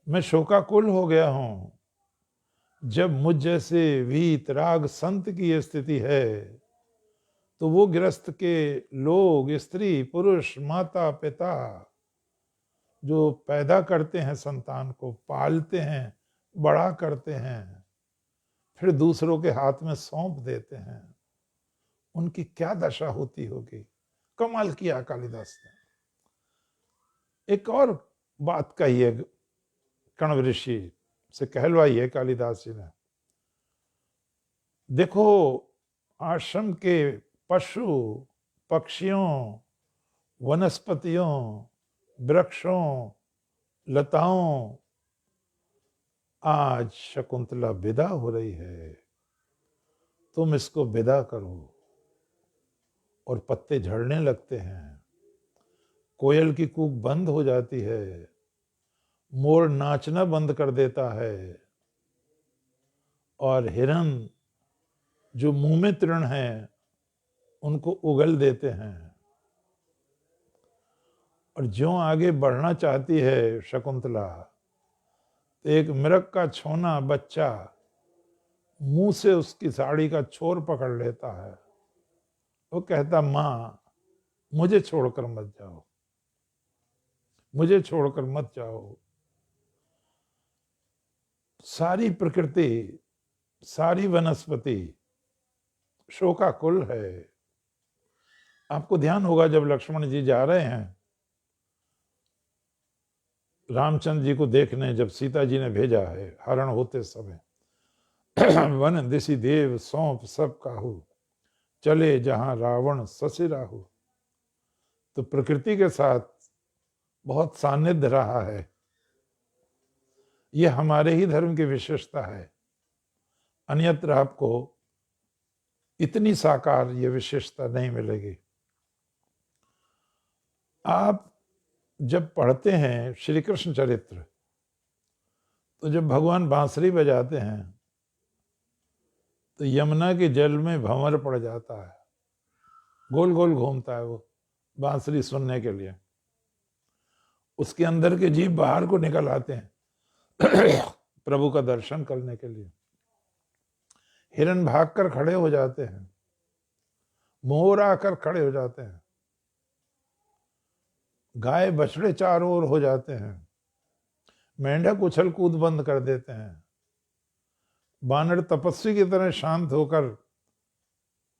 मैं शोकाकुल हो गया हूं। जब मुझ जैसे वीतराग संत की ये स्थिति है तो वो गृहस्थ के लोग, स्त्री पुरुष माता पिता जो पैदा करते हैं संतान को, पालते हैं, बड़ा करते हैं, फिर दूसरों के हाथ में सौंप देते हैं, उनकी क्या दशा होती होगी। कमाल किया कालिदास ने। एक और बात कही है कण्व ऋषि से, कहलवाई है कालिदास जी ने। देखो आश्रम के पशु पक्षियों वनस्पतियों वृक्षों लताओं, आज शकुंतला विदा हो रही है, तुम इसको विदा करो। और पत्ते झड़ने लगते हैं, कोयल की कूक बंद हो जाती है, मोर नाचना बंद कर देता है, और हिरन जो मुंह में तृण है उनको उगल देते हैं। और ज्यों आगे बढ़ना चाहती है शकुंतला, तो एक मृग का छोना बच्चा मुंह से उसकी साड़ी का छोर पकड़ लेता है। वो कहता, मां मुझे छोड़कर मत जाओ, मुझे छोड़कर मत जाओ। सारी प्रकृति, सारी वनस्पति शोकाकुल है। आपको ध्यान होगा जब लक्ष्मण जी जा रहे हैं रामचंद्र जी को देखने, जब सीता जी ने भेजा है हरण होते समय, वन दिशि देव सौंप सब काहू, चले जहां रावण ससिराहू। तो प्रकृति के साथ बहुत सानिध्य रहा है। यह हमारे ही धर्म की विशेषता है, अन्यत्र आपको इतनी साकार ये विशेषता नहीं मिलेगी। आप जब पढ़ते हैं श्री कृष्ण चरित्र, तो जब भगवान बांसुरी बजाते हैं तो यमुना के जल में भंवर पड़ जाता है, गोल गोल घूमता है वो, बांसुरी सुनने के लिए, उसके अंदर के जीव बाहर को निकल आते हैं प्रभु का दर्शन करने के लिए। हिरन भागकर खड़े हो जाते हैं, मोर आकर खड़े हो जाते हैं, गाय बछड़े चारों ओर हो जाते हैं, मेंढक उछल कूद बंद कर देते हैं, बानर तपस्वी की तरह शांत होकर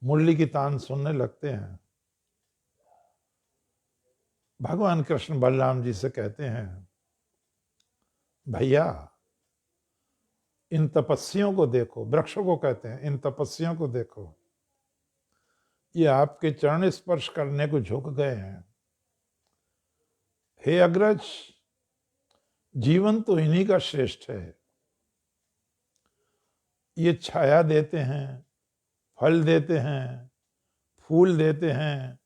मुरली की तान सुनने लगते हैं। भगवान कृष्ण बलराम जी से कहते हैं, भैया इन तपस्वियों को देखो, वृक्षों को कहते हैं, इन तपस्वियों को देखो, ये आपके चरण स्पर्श करने को झुक गए हैं। हे अग्रज, जीवन तो इन्हीं का श्रेष्ठ है। ये छाया देते हैं, फल देते हैं, फूल देते हैं,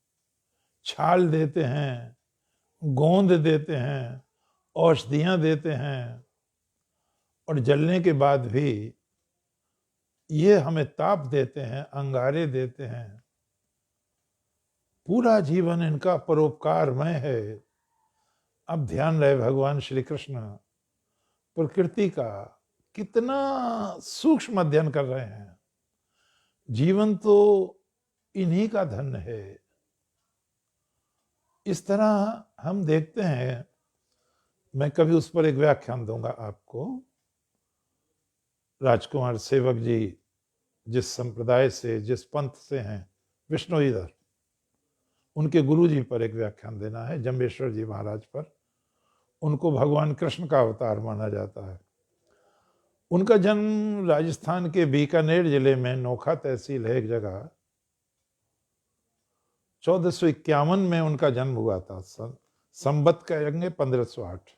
छाल देते हैं, गोंद देते हैं, औषधियां देते हैं, और जलने के बाद भी ये हमें ताप देते हैं, अंगारे देते हैं। पूरा जीवन इनका परोपकारमय है। अब ध्यान रहे भगवान श्री कृष्ण प्रकृति का कितना सूक्ष्म अध्ययन कर रहे हैं। जीवन तो इन्हीं का धन है। इस तरह हम देखते हैं, मैं कभी उस पर एक व्याख्यान दूंगा आपको। राजकुमार सेवक जी जिस संप्रदाय से, जिस पंथ से हैं, विष्णुधर, उनके गुरु जी पर एक व्याख्यान देना है, जम्बेश्वर जी महाराज पर। उनको भगवान कृष्ण का अवतार माना जाता है। उनका जन्म राजस्थान के बीकानेर जिले में नोखा तहसील है एक जगह, 1451 में उनका जन्म हुआ था। संबत कहेंगे 1508।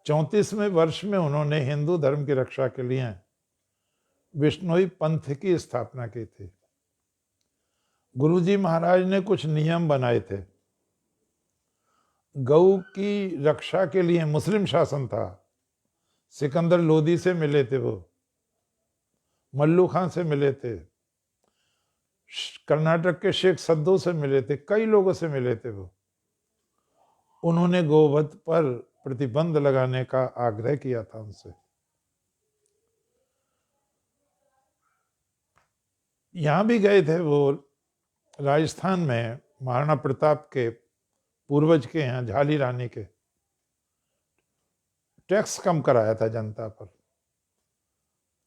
34वें वर्ष में उन्होंने हिंदू धर्म की रक्षा के लिए विष्णोई पंथ की स्थापना की थी। गुरुजी महाराज ने कुछ नियम बनाए थे। गौ की रक्षा के लिए मुस्लिम शासन था। सिकंदर लोदी से मिले थे वो, मल्लू खां से मिले थे, कर्नाटक के शेख सद्दो से मिले थे, कई लोगों से मिले थे वो। उन्होंने गोवध पर प्रतिबंध लगाने का आग्रह किया था उनसे। यहां भी गए थे वो, राजस्थान में महाराणा प्रताप के पूर्वज के यहाँ झाली रानी के टैक्स कम कराया था जनता पर,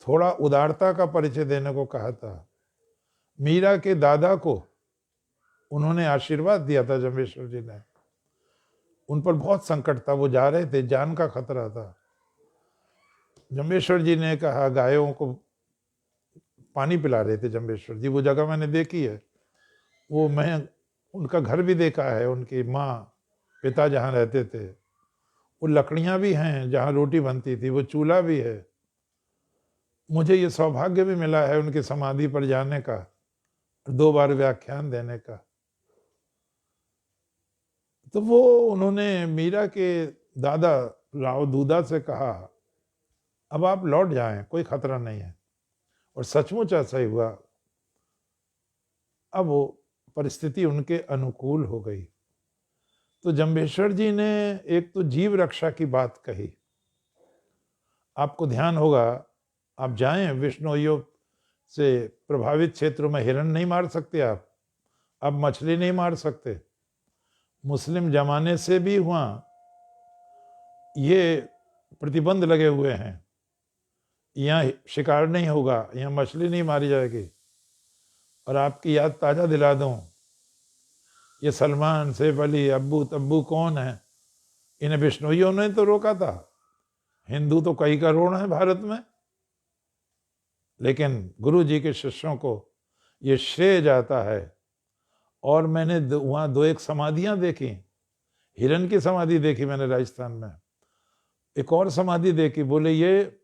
थोड़ा उदारता का परिचय देने को कहा था। मीरा के दादा को उन्होंने आशीर्वाद दिया था जम्बेश्वर जी ने। उन पर बहुत संकट था, वो जा रहे थे, जान का खतरा था। जम्बेश्वर जी ने कहा, गायों को पानी पिला रहे थे जम्बेश्वर जी, वो जगह मैंने देखी है, वो मैं उनका घर भी देखा है, उनकी माँ पिता जहाँ रहते थे, वो लकड़ियाँ भी हैं जहाँ रोटी बनती थी, वो चूल्हा भी है। मुझे ये सौभाग्य भी मिला है उनकी समाधि पर जाने का, 2 बार व्याख्यान देने का। तो वो उन्होंने मीरा के दादा राव दूदा से कहा, अब आप लौट जाएं, कोई खतरा नहीं है। और सचमुच ऐसा ही हुआ। अब वो परिस्थिति उनके अनुकूल हो गई। तो जम्बेश्वर जी ने एक तो जीव रक्षा की बात कही। आपको ध्यान होगा, आप जाएं विष्णोइयों से प्रभावित क्षेत्रों में, हिरण नहीं मार सकते आप मछली नहीं मार सकते। मुस्लिम जमाने से भी वहाँ ये प्रतिबंध लगे हुए हैं, यहाँ शिकार नहीं होगा, यहाँ मछली नहीं मारी जाएगी। और आपकी याद ताज़ा दिला दूं, ये सलमान, सैफ अली, अब्बू तब्बू कौन है, इन्हें बिश्नोइयों ने तो रोका था। हिंदू तो कई करोड़ हैं भारत में, लेकिन गुरु जी के शिष्यों को ये श्रेय जाता है। और मैंने वहाँ 2-1 समाधियाँ देखी। हिरन की समाधि देखी मैंने राजस्थान में, एक और समाधि देखी। बोले ये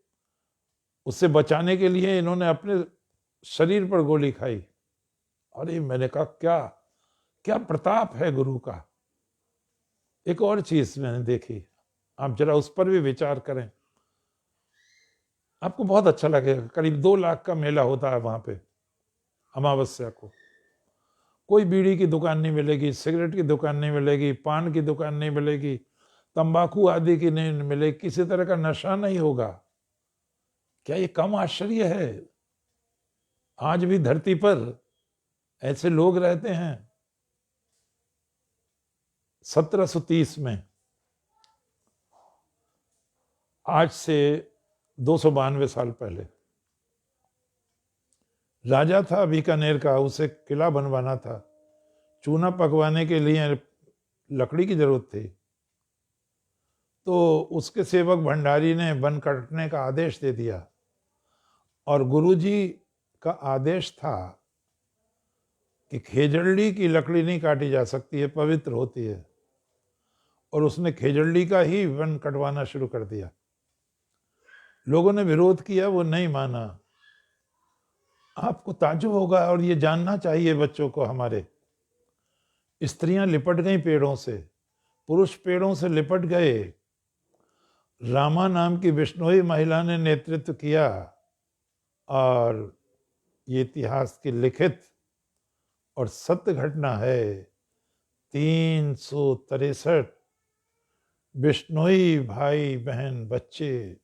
उससे बचाने के लिए इन्होंने अपने शरीर पर गोली खाई। अरे मैंने कहा क्या क्या प्रताप है गुरु का। एक और चीज मैंने देखी, आप जरा उस पर भी विचार करें, आपको बहुत अच्छा लगेगा। करीब 2 लाख का मेला होता है वहां पे अमावस्या को। कोई बीड़ी की दुकान नहीं मिलेगी, सिगरेट की दुकान नहीं मिलेगी, पान की दुकान नहीं मिलेगी, तंबाकू आदि की नहीं मिलेगी, किसी तरह का नशा नहीं होगा। क्या ये कम आश्चर्य है? आज भी धरती पर ऐसे लोग रहते हैं। 1730 में, आज से 292 साल पहले, राजा था बीकानेर का, उसे किला बनवाना था। चूना पकवाने के लिए लकड़ी की जरूरत थी, तो उसके सेवक भंडारी ने वन काटने का आदेश दे दिया, और गुरुजी का आदेश था कि खेजड़ी की लकड़ी नहीं काटी जा सकती है, पवित्र होती है, और उसने खेजड़ी का ही वन कटवाना शुरू कर दिया। लोगों ने विरोध किया, वो नहीं माना। आपको ताज्जुब होगा और ये जानना चाहिए बच्चों को हमारे, स्त्रियां लिपट गई पेड़ों से, पुरुष पेड़ों से लिपट गए। रामा नाम की बिश्नोई महिला ने नेतृत्व किया, और ये इतिहास की लिखित और सत्य घटना है। 363 बिश्नोई भाई बहन बच्चे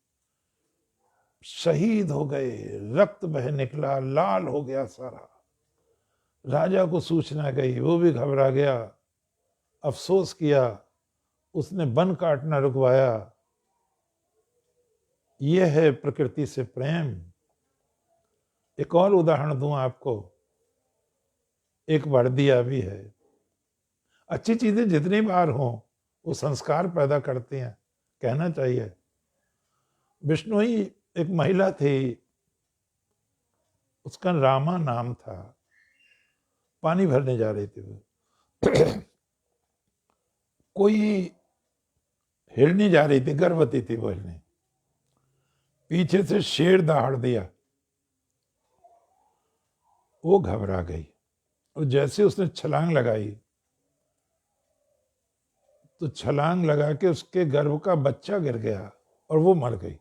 शहीद हो गए, रक्त बह निकला, लाल हो गया सारा। राजा को सूचना गई, वो भी घबरा गया, अफसोस किया, उसने वन काटना रुकवाया। यह है प्रकृति से प्रेम। एक और उदाहरण दूं आपको, एक वर्दिया भी है। अच्छी चीजें जितनी बार हों वो संस्कार पैदा करती हैं, कहना चाहिए। बिश्नोई एक महिला थी, उसका रामा नाम था। पानी भरने जा रही थी वो। कोई हिरनी जा रही थी, गर्भवती थी वो हिरनी, पीछे से शेर दहाड़ दिया। वो घबरा गई, और जैसे उसने छलांग लगाई, तो छलांग लगा के उसके गर्भ का बच्चा गिर गया और वो मर गई।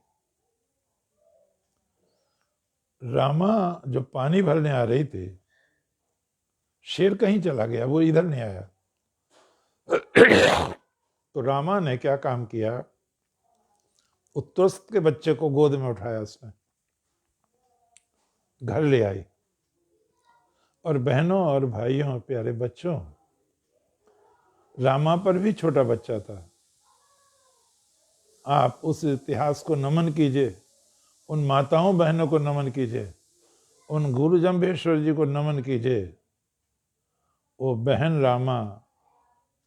रामा जो पानी भरने आ रही थी, शेर कहीं चला गया, वो इधर नहीं आया। तो रामा ने क्या काम किया, उत्तरस्थ के बच्चे को गोद में उठाया, उसने घर ले आई। और बहनों और भाइयों, प्यारे बच्चों, रामा पर भी छोटा बच्चा था। आप उस इतिहास को नमन कीजिए, उन माताओं बहनों को नमन कीजिए, उन गुरु जम्भेश्वर जी को नमन कीजिए। वो बहन रामा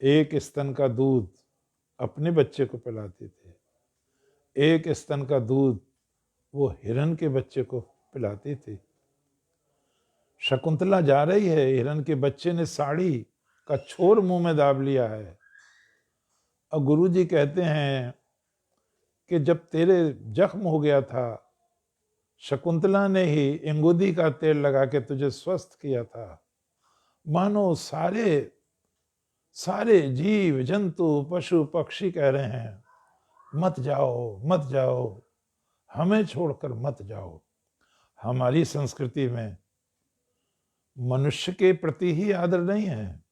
एक स्तन का दूध अपने बच्चे को पिलाती थी, एक स्तन का दूध वो हिरण के बच्चे को पिलाती थी। शकुंतला जा रही है, हिरण के बच्चे ने साड़ी का छोर मुंह में दाब लिया है, और गुरुजी कहते हैं कि जब तेरे जख्म हो गया था, शकुंतला ने ही इंगुदी का तेल लगा के तुझे स्वस्थ किया था। मानो सारे सारे जीव जंतु पशु पक्षी कह रहे हैं, मत जाओ मत जाओ, हमें छोड़कर मत जाओ। हमारी संस्कृति में मनुष्य के प्रति ही आदर नहीं है।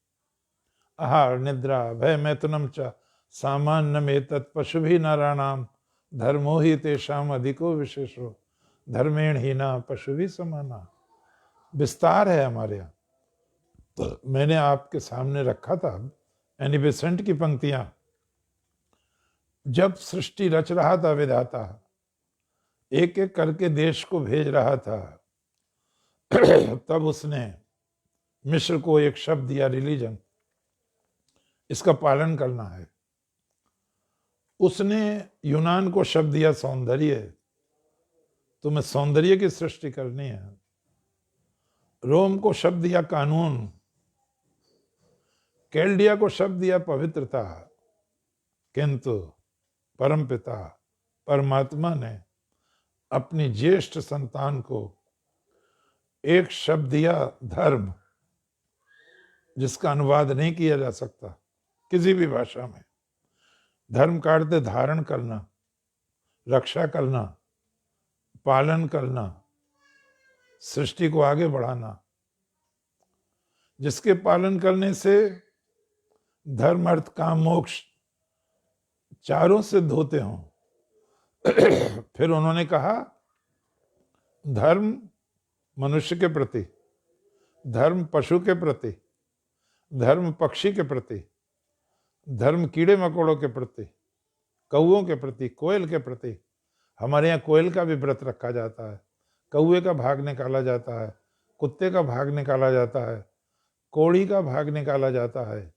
आहार निद्रा भय मैथुनम च सामान्य में तत्पशु भी नाराणाम धर्मो ही तेषाम अधिको विशेषो धर्मेण ही ना पशु भी समाना। विस्तार है हमारे यहाँ। तो मैंने आपके सामने रखा था एनी बेसेंट की पंक्तियां। जब सृष्टि रच रहा था विधाता, एक एक करके देश को भेज रहा था, तब उसने मिस्र को एक शब्द दिया, रिलीजन, इसका पालन करना है। उसने यूनान को शब्द दिया, सौंदर्य, तुम्हें सौंदर्य की सृष्टि करनी है। रोम को शब्द दिया कानून, कैल्डिया को शब्द दिया पवित्रता। किंतु परमपिता परमात्मा ने अपनी ज्येष्ठ संतान को एक शब्द दिया, धर्म, जिसका अनुवाद नहीं किया जा सकता किसी भी भाषा में। धर्म का अर्थ धारण करना, रक्षा करना, पालन करना, सृष्टि को आगे बढ़ाना। जिसके पालन करने से धर्म अर्थ काम मोक्ष चारों सिद्ध होते हों। फिर उन्होंने कहा, धर्म मनुष्य के प्रति, धर्म पशु के प्रति, धर्म पक्षी के प्रति, धर्म कीड़े मकोड़ों के प्रति, कौओं के प्रति, कोयल के प्रति। हमारे यहाँ कोयल का भी व्रत रखा जाता है, कौए का भाग निकाला जाता है, कुत्ते का भाग निकाला जाता है, कोड़ी का भाग निकाला जाता है।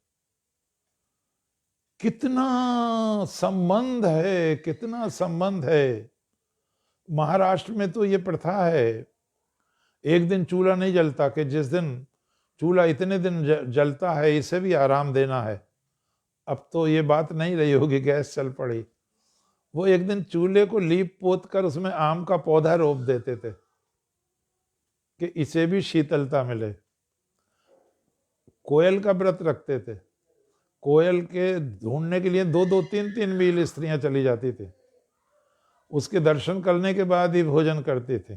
कितना संबंध है, कितना संबंध है। महाराष्ट्र में तो ये प्रथा है, एक दिन चूल्हा नहीं जलता कि जिस दिन चूल्हा इतने दिन जलता है इसे भी आराम देना है। अब तो ये बात नहीं रही होगी, गैस चल पड़ी। वो एक दिन चूल्हे को लीप पोत कर उसमें आम का पौधा रोप देते थे कि इसे भी शीतलता मिले। कोयल का व्रत रखते थे, कोयल के ढूंढने के लिए 2-2, 3-3 मील स्त्रियां चली जाती थी, उसके दर्शन करने के बाद ही भोजन करते थे।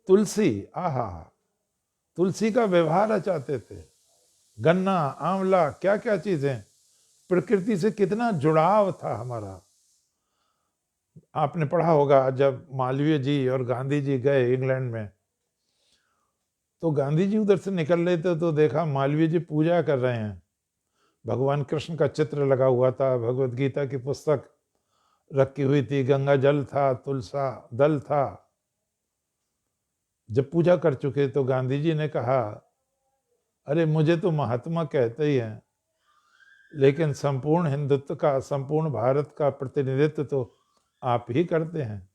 तुलसी, आहा, तुलसी का व्यवहार रचाते थे। गन्ना, आंवला, क्या क्या चीजें, प्रकृति से कितना जुड़ाव था हमारा। आपने पढ़ा होगा जब मालवीय जी और गांधी जी गए इंग्लैंड में, तो गांधी जी उधर से निकल रहे थे तो देखा मालवीय जी पूजा कर रहे हैं, भगवान कृष्ण का चित्र लगा हुआ था, भगवत गीता की पुस्तक रखी हुई थी, गंगा जल था, तुलसा दल था। जब पूजा कर चुके तो गांधी जी ने कहा, अरे मुझे तो महात्मा कहते ही हैं, लेकिन संपूर्ण हिंदुत्व का, संपूर्ण भारत का प्रतिनिधित्व तो आप ही करते हैं।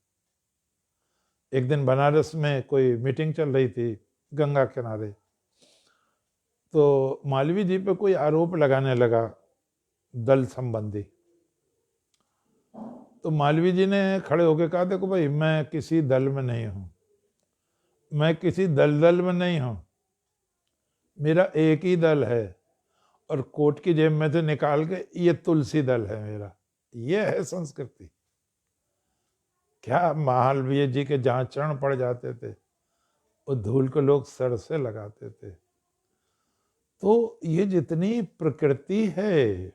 एक दिन बनारस में कोई मीटिंग चल रही थी गंगा किनारे, तो मालवीय जी पे कोई आरोप लगाने लगा दल संबंधी। तो मालवीय जी ने खड़े होकर कहा, देखो भाई, मैं किसी दल में नहीं हूं, मैं किसी दल में नहीं हूं, मेरा एक ही दल है, और कोट की जेब में से निकाल के ये तुलसी दल है मेरा। ये है संस्कृति। क्या मालवीय जी के जहां चरण पड़ जाते थे वो धूल को लोग सर से लगाते थे। तो ये जितनी प्रकृति है,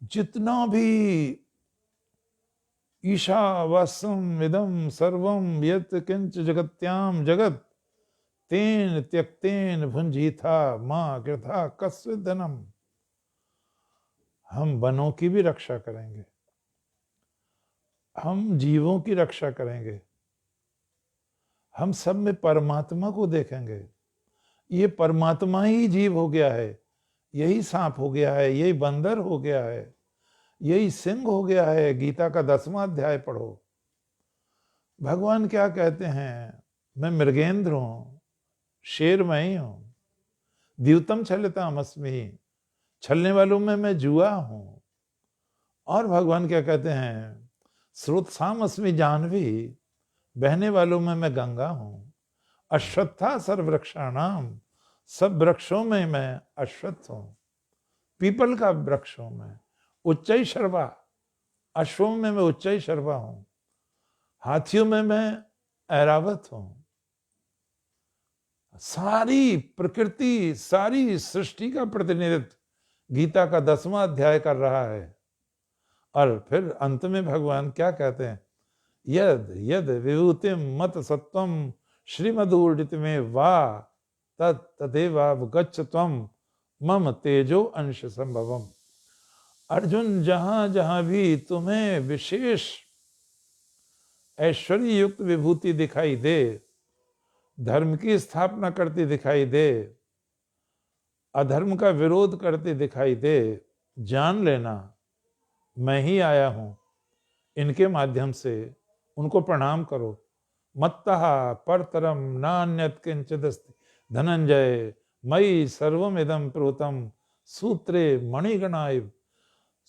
जितना भी ईशावास्यम इदं सर्वम यत् किंच जगत्याम जगत तेन त्यक्तेन भुंजीथा मां कृथा कस्य धनम। हम वनों की भी रक्षा करेंगे, हम जीवों की रक्षा करेंगे, हम सब में परमात्मा को देखेंगे। ये परमात्मा ही जीव हो गया है, यही सांप हो गया है, यही बंदर हो गया है, यही सिंह हो गया है। गीता का 10वां अध्याय पढ़ो, भगवान क्या कहते हैं, मैं मृगेंद्र हूं, शेर मैं ही हूं, द्यूतम छलताम अस्मि, छलने वालों में मैं जुआ हूं। और भगवान क्या कहते हैं, स्रोतसाम अस्मि जाह्नवी, बहने वालों में मैं गंगा हूं। अश्वत्था सर्ववृक्षाणाम, सब वृक्षों में मैं अश्वत्थ हूं। पीपल का वृक्ष हूं मैं, उच्चई शर्वा, अश्वों में मैं उच्चई शर्वा हूं, हाथियों में मैं ऐरावत हूं। सारी प्रकृति, सारी सृष्टि का प्रतिनिधित्व गीता का 10वां अध्याय कर रहा है। और फिर अंत में भगवान क्या कहते हैं, यद यद विभूतिम मत सत्वम श्रीमदूर्जित में वा तदेवावगच्छ त्वम मम तेजो अंश संभवम। अर्जुन, जहां जहां भी तुम्हें विशेष ऐश्वर्य युक्त विभूति दिखाई दे, धर्म की स्थापना करती दिखाई दे, अधर्म का विरोध करते दिखाई दे, जान लेना मैं ही आया हूं। इनके माध्यम से उनको प्रणाम करो। मत्तः परतरम नान्यत् किंचिदस्ति धनंजय मयि सर्वमिदं प्रोतम सूत्रे मणिगणाइव।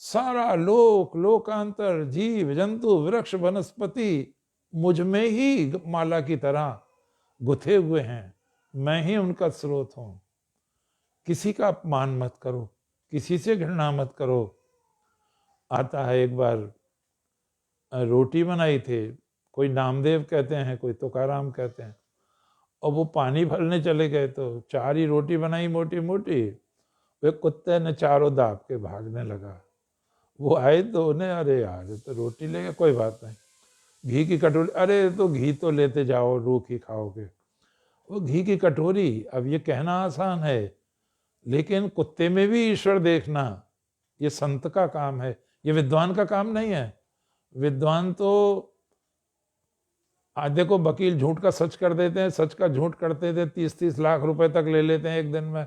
सारा लोक, लोकांतर, जीव जंतु, वृक्ष, वनस्पति मुझ में ही माला की तरह गुथे हुए हैं, मैं ही उनका स्रोत हूं। किसी का अपमान मत करो, किसी से घृणा मत करो। आता है, एक बार रोटी बनाई थी, कोई नामदेव कहते हैं, कोई तुकाराम कहते हैं, और वो पानी भरने चले गए तो 4 ही रोटी बनाई मोटी मोटी, वे कुत्ते ने चारों दाब के भागने लगा। वो आए तो उन्हें, अरे यार ये तो रोटी ले गए, कोई बात नहीं, घी की कटोरी, अरे तो घी तो लेते जाओ, रूख ही खाओगे। वो घी की कटोरी, अब ये कहना आसान है, लेकिन कुत्ते में भी ईश्वर देखना ये संत का काम है, ये विद्वान का काम नहीं है। विद्वान तो आज देखो वकील झूठ का सच कर देते हैं, सच का झूठ करते थे, 30-30 लाख रुपए तक ले लेते हैं एक दिन में।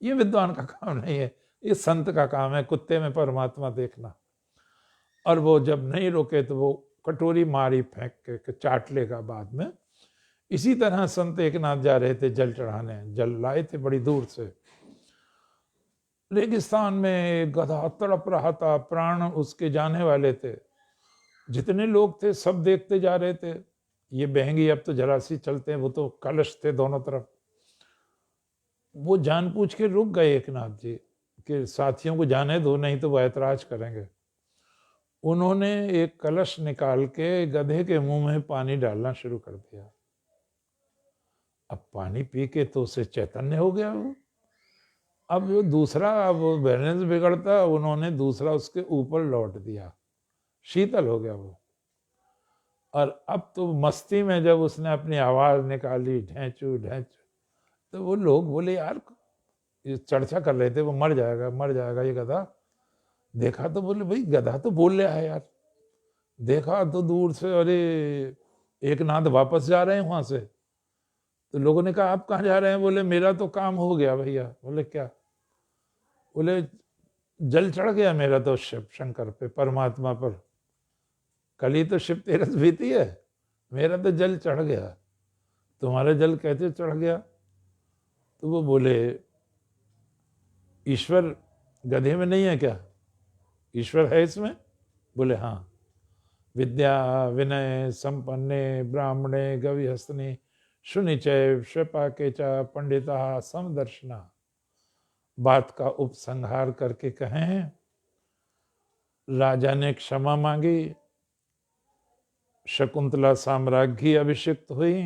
ये विद्वान का काम नहीं है, ये संत का काम है, कुत्ते में परमात्मा देखना। और वो जब नहीं रोके तो वो कटोरी मारी फेंक के चाट लेगा बाद में। इसी तरह संत एकनाथ जा रहे थे जल चढ़ाने, जल लाए थे बड़ी दूर से। रेगिस्तान में गधा तड़प रहा था, प्राण उसके जाने वाले थे, जितने लोग थे सब देखते जा रहे थे। ये बहेंगी अब तो जरा सी चलते हैं, वो तो कलश थे दोनों तरफ। वो जानबूझ के रुक गए एकनाथ जी कि साथियों को जाने दो, नहीं तो वो ऐतराज करेंगे। उन्होंने एक कलश निकाल के गधे के मुंह में पानी डालना शुरू कर दिया। अब पानी पी के तो उसे चैतन्य हो गया वो। अब वो दूसरा, अब बैलेंस बिगड़ता, उन्होंने दूसरा उसके ऊपर लौट दिया, शीतल हो गया वो। और अब तो मस्ती में जब उसने अपनी आवाज निकाली, ढेंचू ढेंचू, तो वो लोग बोले यार, ये चर्चा कर रहे थे वो मर जाएगा मर जाएगा ये गधा। देखा तो बोले भाई गधा तो बोल रहा है यार। देखा तो दूर से, अरे एकनाथ वापस जा रहे हैं वहां से। तो लोगों ने कहा आप कहाँ जा रहे हैं? बोले मेरा तो काम हो गया भैया। बोले क्या? बोले जल चढ़ गया मेरा तो शिव शंकर पे, परमात्मा पर। कल ही तो शिव तेरस बीती है, मेरा तो जल चढ़ गया, तुम्हारा जल कैसे चढ़ गया? तो वो बोले ईश्वर गधे में नहीं है क्या? ईश्वर है इसमें? बोले हाँ। विद्या विनय संपन्ने ब्राह्मणे गविहस्तने शुनिचैव श्वेपाके च पंडिता समदर्शना। बात का उपसंहार करके कहें, राजा ने क्षमा मांगी, शकुंतला साम्राज्ञी अभिषिक्त हुई।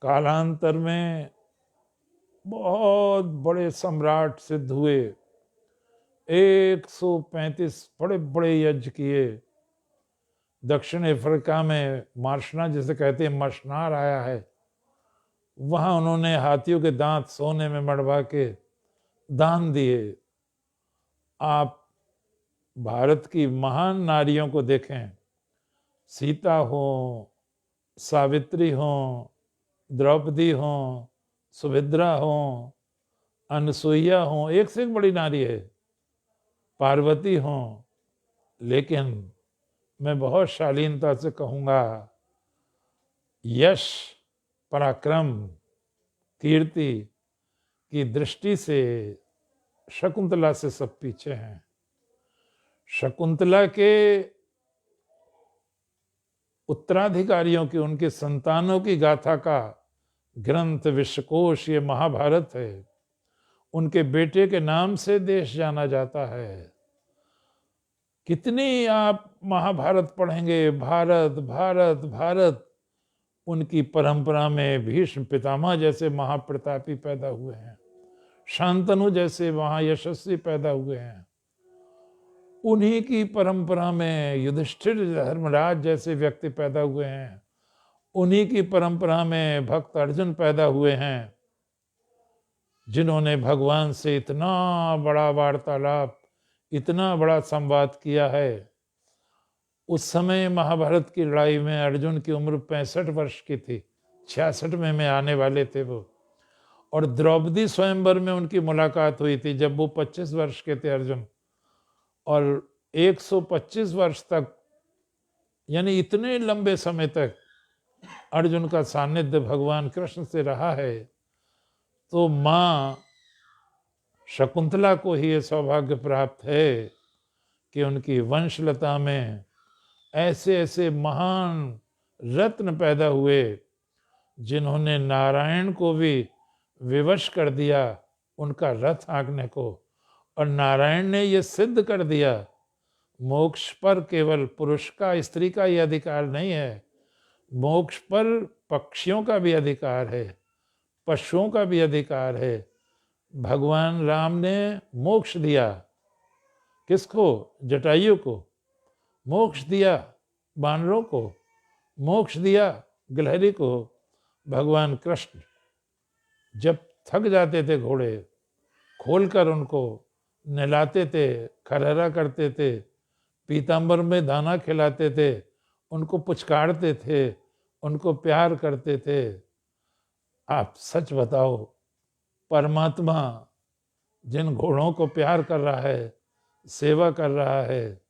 कालांतर में बहुत बड़े सम्राट सिद्ध हुए, 135 बड़े बड़े यज्ञ किए। दक्षिण अफ्रीका में मार्शना जिसे कहते हैं मशनार आया है, वहां उन्होंने हाथियों के दांत सोने में मड़वा के दान दिए। आप भारत की महान नारियों को देखें, सीता हो, सावित्री हो, द्रौपदी हो, सुभद्रा हो, अनसुईया हो, एक से एक बड़ी नारी है, पार्वती हो। लेकिन मैं बहुत शालीनता से कहूँगा, यश, पराक्रम, कीर्ति की दृष्टि से शकुंतला से सब पीछे हैं। शकुंतला के उत्तराधिकारियों की, उनके संतानों की गाथा का ग्रंथ विश्वकोश ये महाभारत है। उनके बेटे के नाम से देश जाना जाता है। कितनी आप महाभारत पढ़ेंगे, भारत भारत भारत, उनकी परंपरा में भीष्म पितामह जैसे महाप्रतापी पैदा हुए हैं, शांतनु जैसे महायशस्वी पैदा हुए हैं। उन्हीं की परंपरा में युधिष्ठिर धर्मराज जैसे व्यक्ति पैदा हुए हैं। उन्हीं की परंपरा में भक्त अर्जुन पैदा हुए हैं, जिन्होंने भगवान से इतना बड़ा वार्तालाप, इतना बड़ा संवाद किया है। उस समय महाभारत की लड़ाई में अर्जुन की उम्र 65 वर्ष की थी, 66 में आने वाले थे वो। और द्रौपदी स्वयंवर में उनकी मुलाकात हुई थी जब वो 25 वर्ष के थे अर्जुन। और 125 वर्ष तक, यानी इतने लंबे समय तक अर्जुन का सानिध्य भगवान कृष्ण से रहा है। तो माँ शकुंतला को ही ये सौभाग्य प्राप्त है कि उनकी वंशलता में ऐसे ऐसे महान रत्न पैदा हुए, जिन्होंने नारायण को भी विवश कर दिया उनका रथ हाँकने को। और नारायण ने ये सिद्ध कर दिया, मोक्ष पर केवल पुरुष का, स्त्री का ये अधिकार नहीं है। मोक्ष पर पक्षियों का भी अधिकार है, पशुओं का भी अधिकार है। भगवान राम ने मोक्ष दिया किसको? जटायु को। मोक्ष दिया बानरों को, मोक्ष दिया गिलहरी को। भगवान कृष्ण जब थक जाते थे घोड़े, खोलकर उनको नहलाते थे, खरहरा करते थे, पीताम्बर में दाना खिलाते थे, उनको पुचकारते थे, उनको प्यार करते थे। आप सच बताओ, परमात्मा जिन घोड़ों को प्यार कर रहा है, सेवा कर रहा है,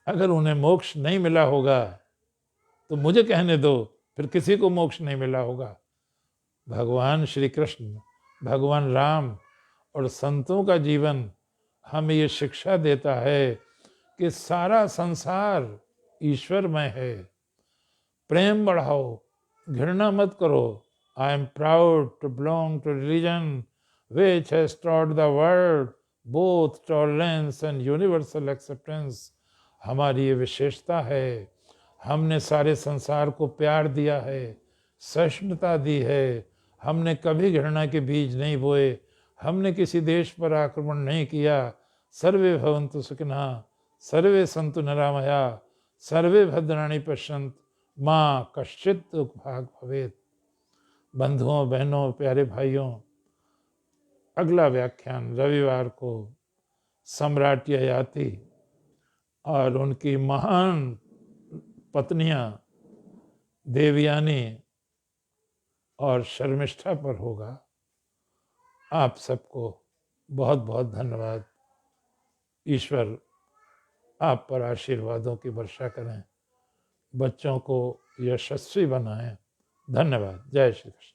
अगर उन्हें मोक्ष नहीं मिला होगा तो मुझे कहने दो, फिर किसी को मोक्ष नहीं मिला होगा। भगवान श्री कृष्ण, भगवान राम और संतों का जीवन हमें ये शिक्षा देता है कि सारा संसार ईश्वरमय है। प्रेम बढ़ाओ, घृणा मत करो। I am proud to belong to religion which has taught the world both tolerance and universal acceptance। हमारी ये विशेषता है, हमने सारे संसार को प्यार दिया है, सहिष्णुता दी है, हमने कभी घृणा के बीज नहीं बोए, हमने किसी देश पर आक्रमण नहीं किया। सर्वे भवन्तु सुखिनः, सर्वे सन्तु निरामया, सर्वे भद्राणि पश्यन्तु माँ कश्चित् दुःखभाग् भवेत्। बंधुओं, बहनों, प्यारे भाइयों, अगला व्याख्यान रविवार को सम्राट ययाति और उनकी महान पत्नियां देवयानी और शर्मिष्ठा पर होगा। आप सबको बहुत बहुत धन्यवाद। ईश्वर आप पर आशीर्वादों की वर्षा करें, बच्चों को यशस्वी बनाएं। धन्यवाद। जय श्री कृष्ण।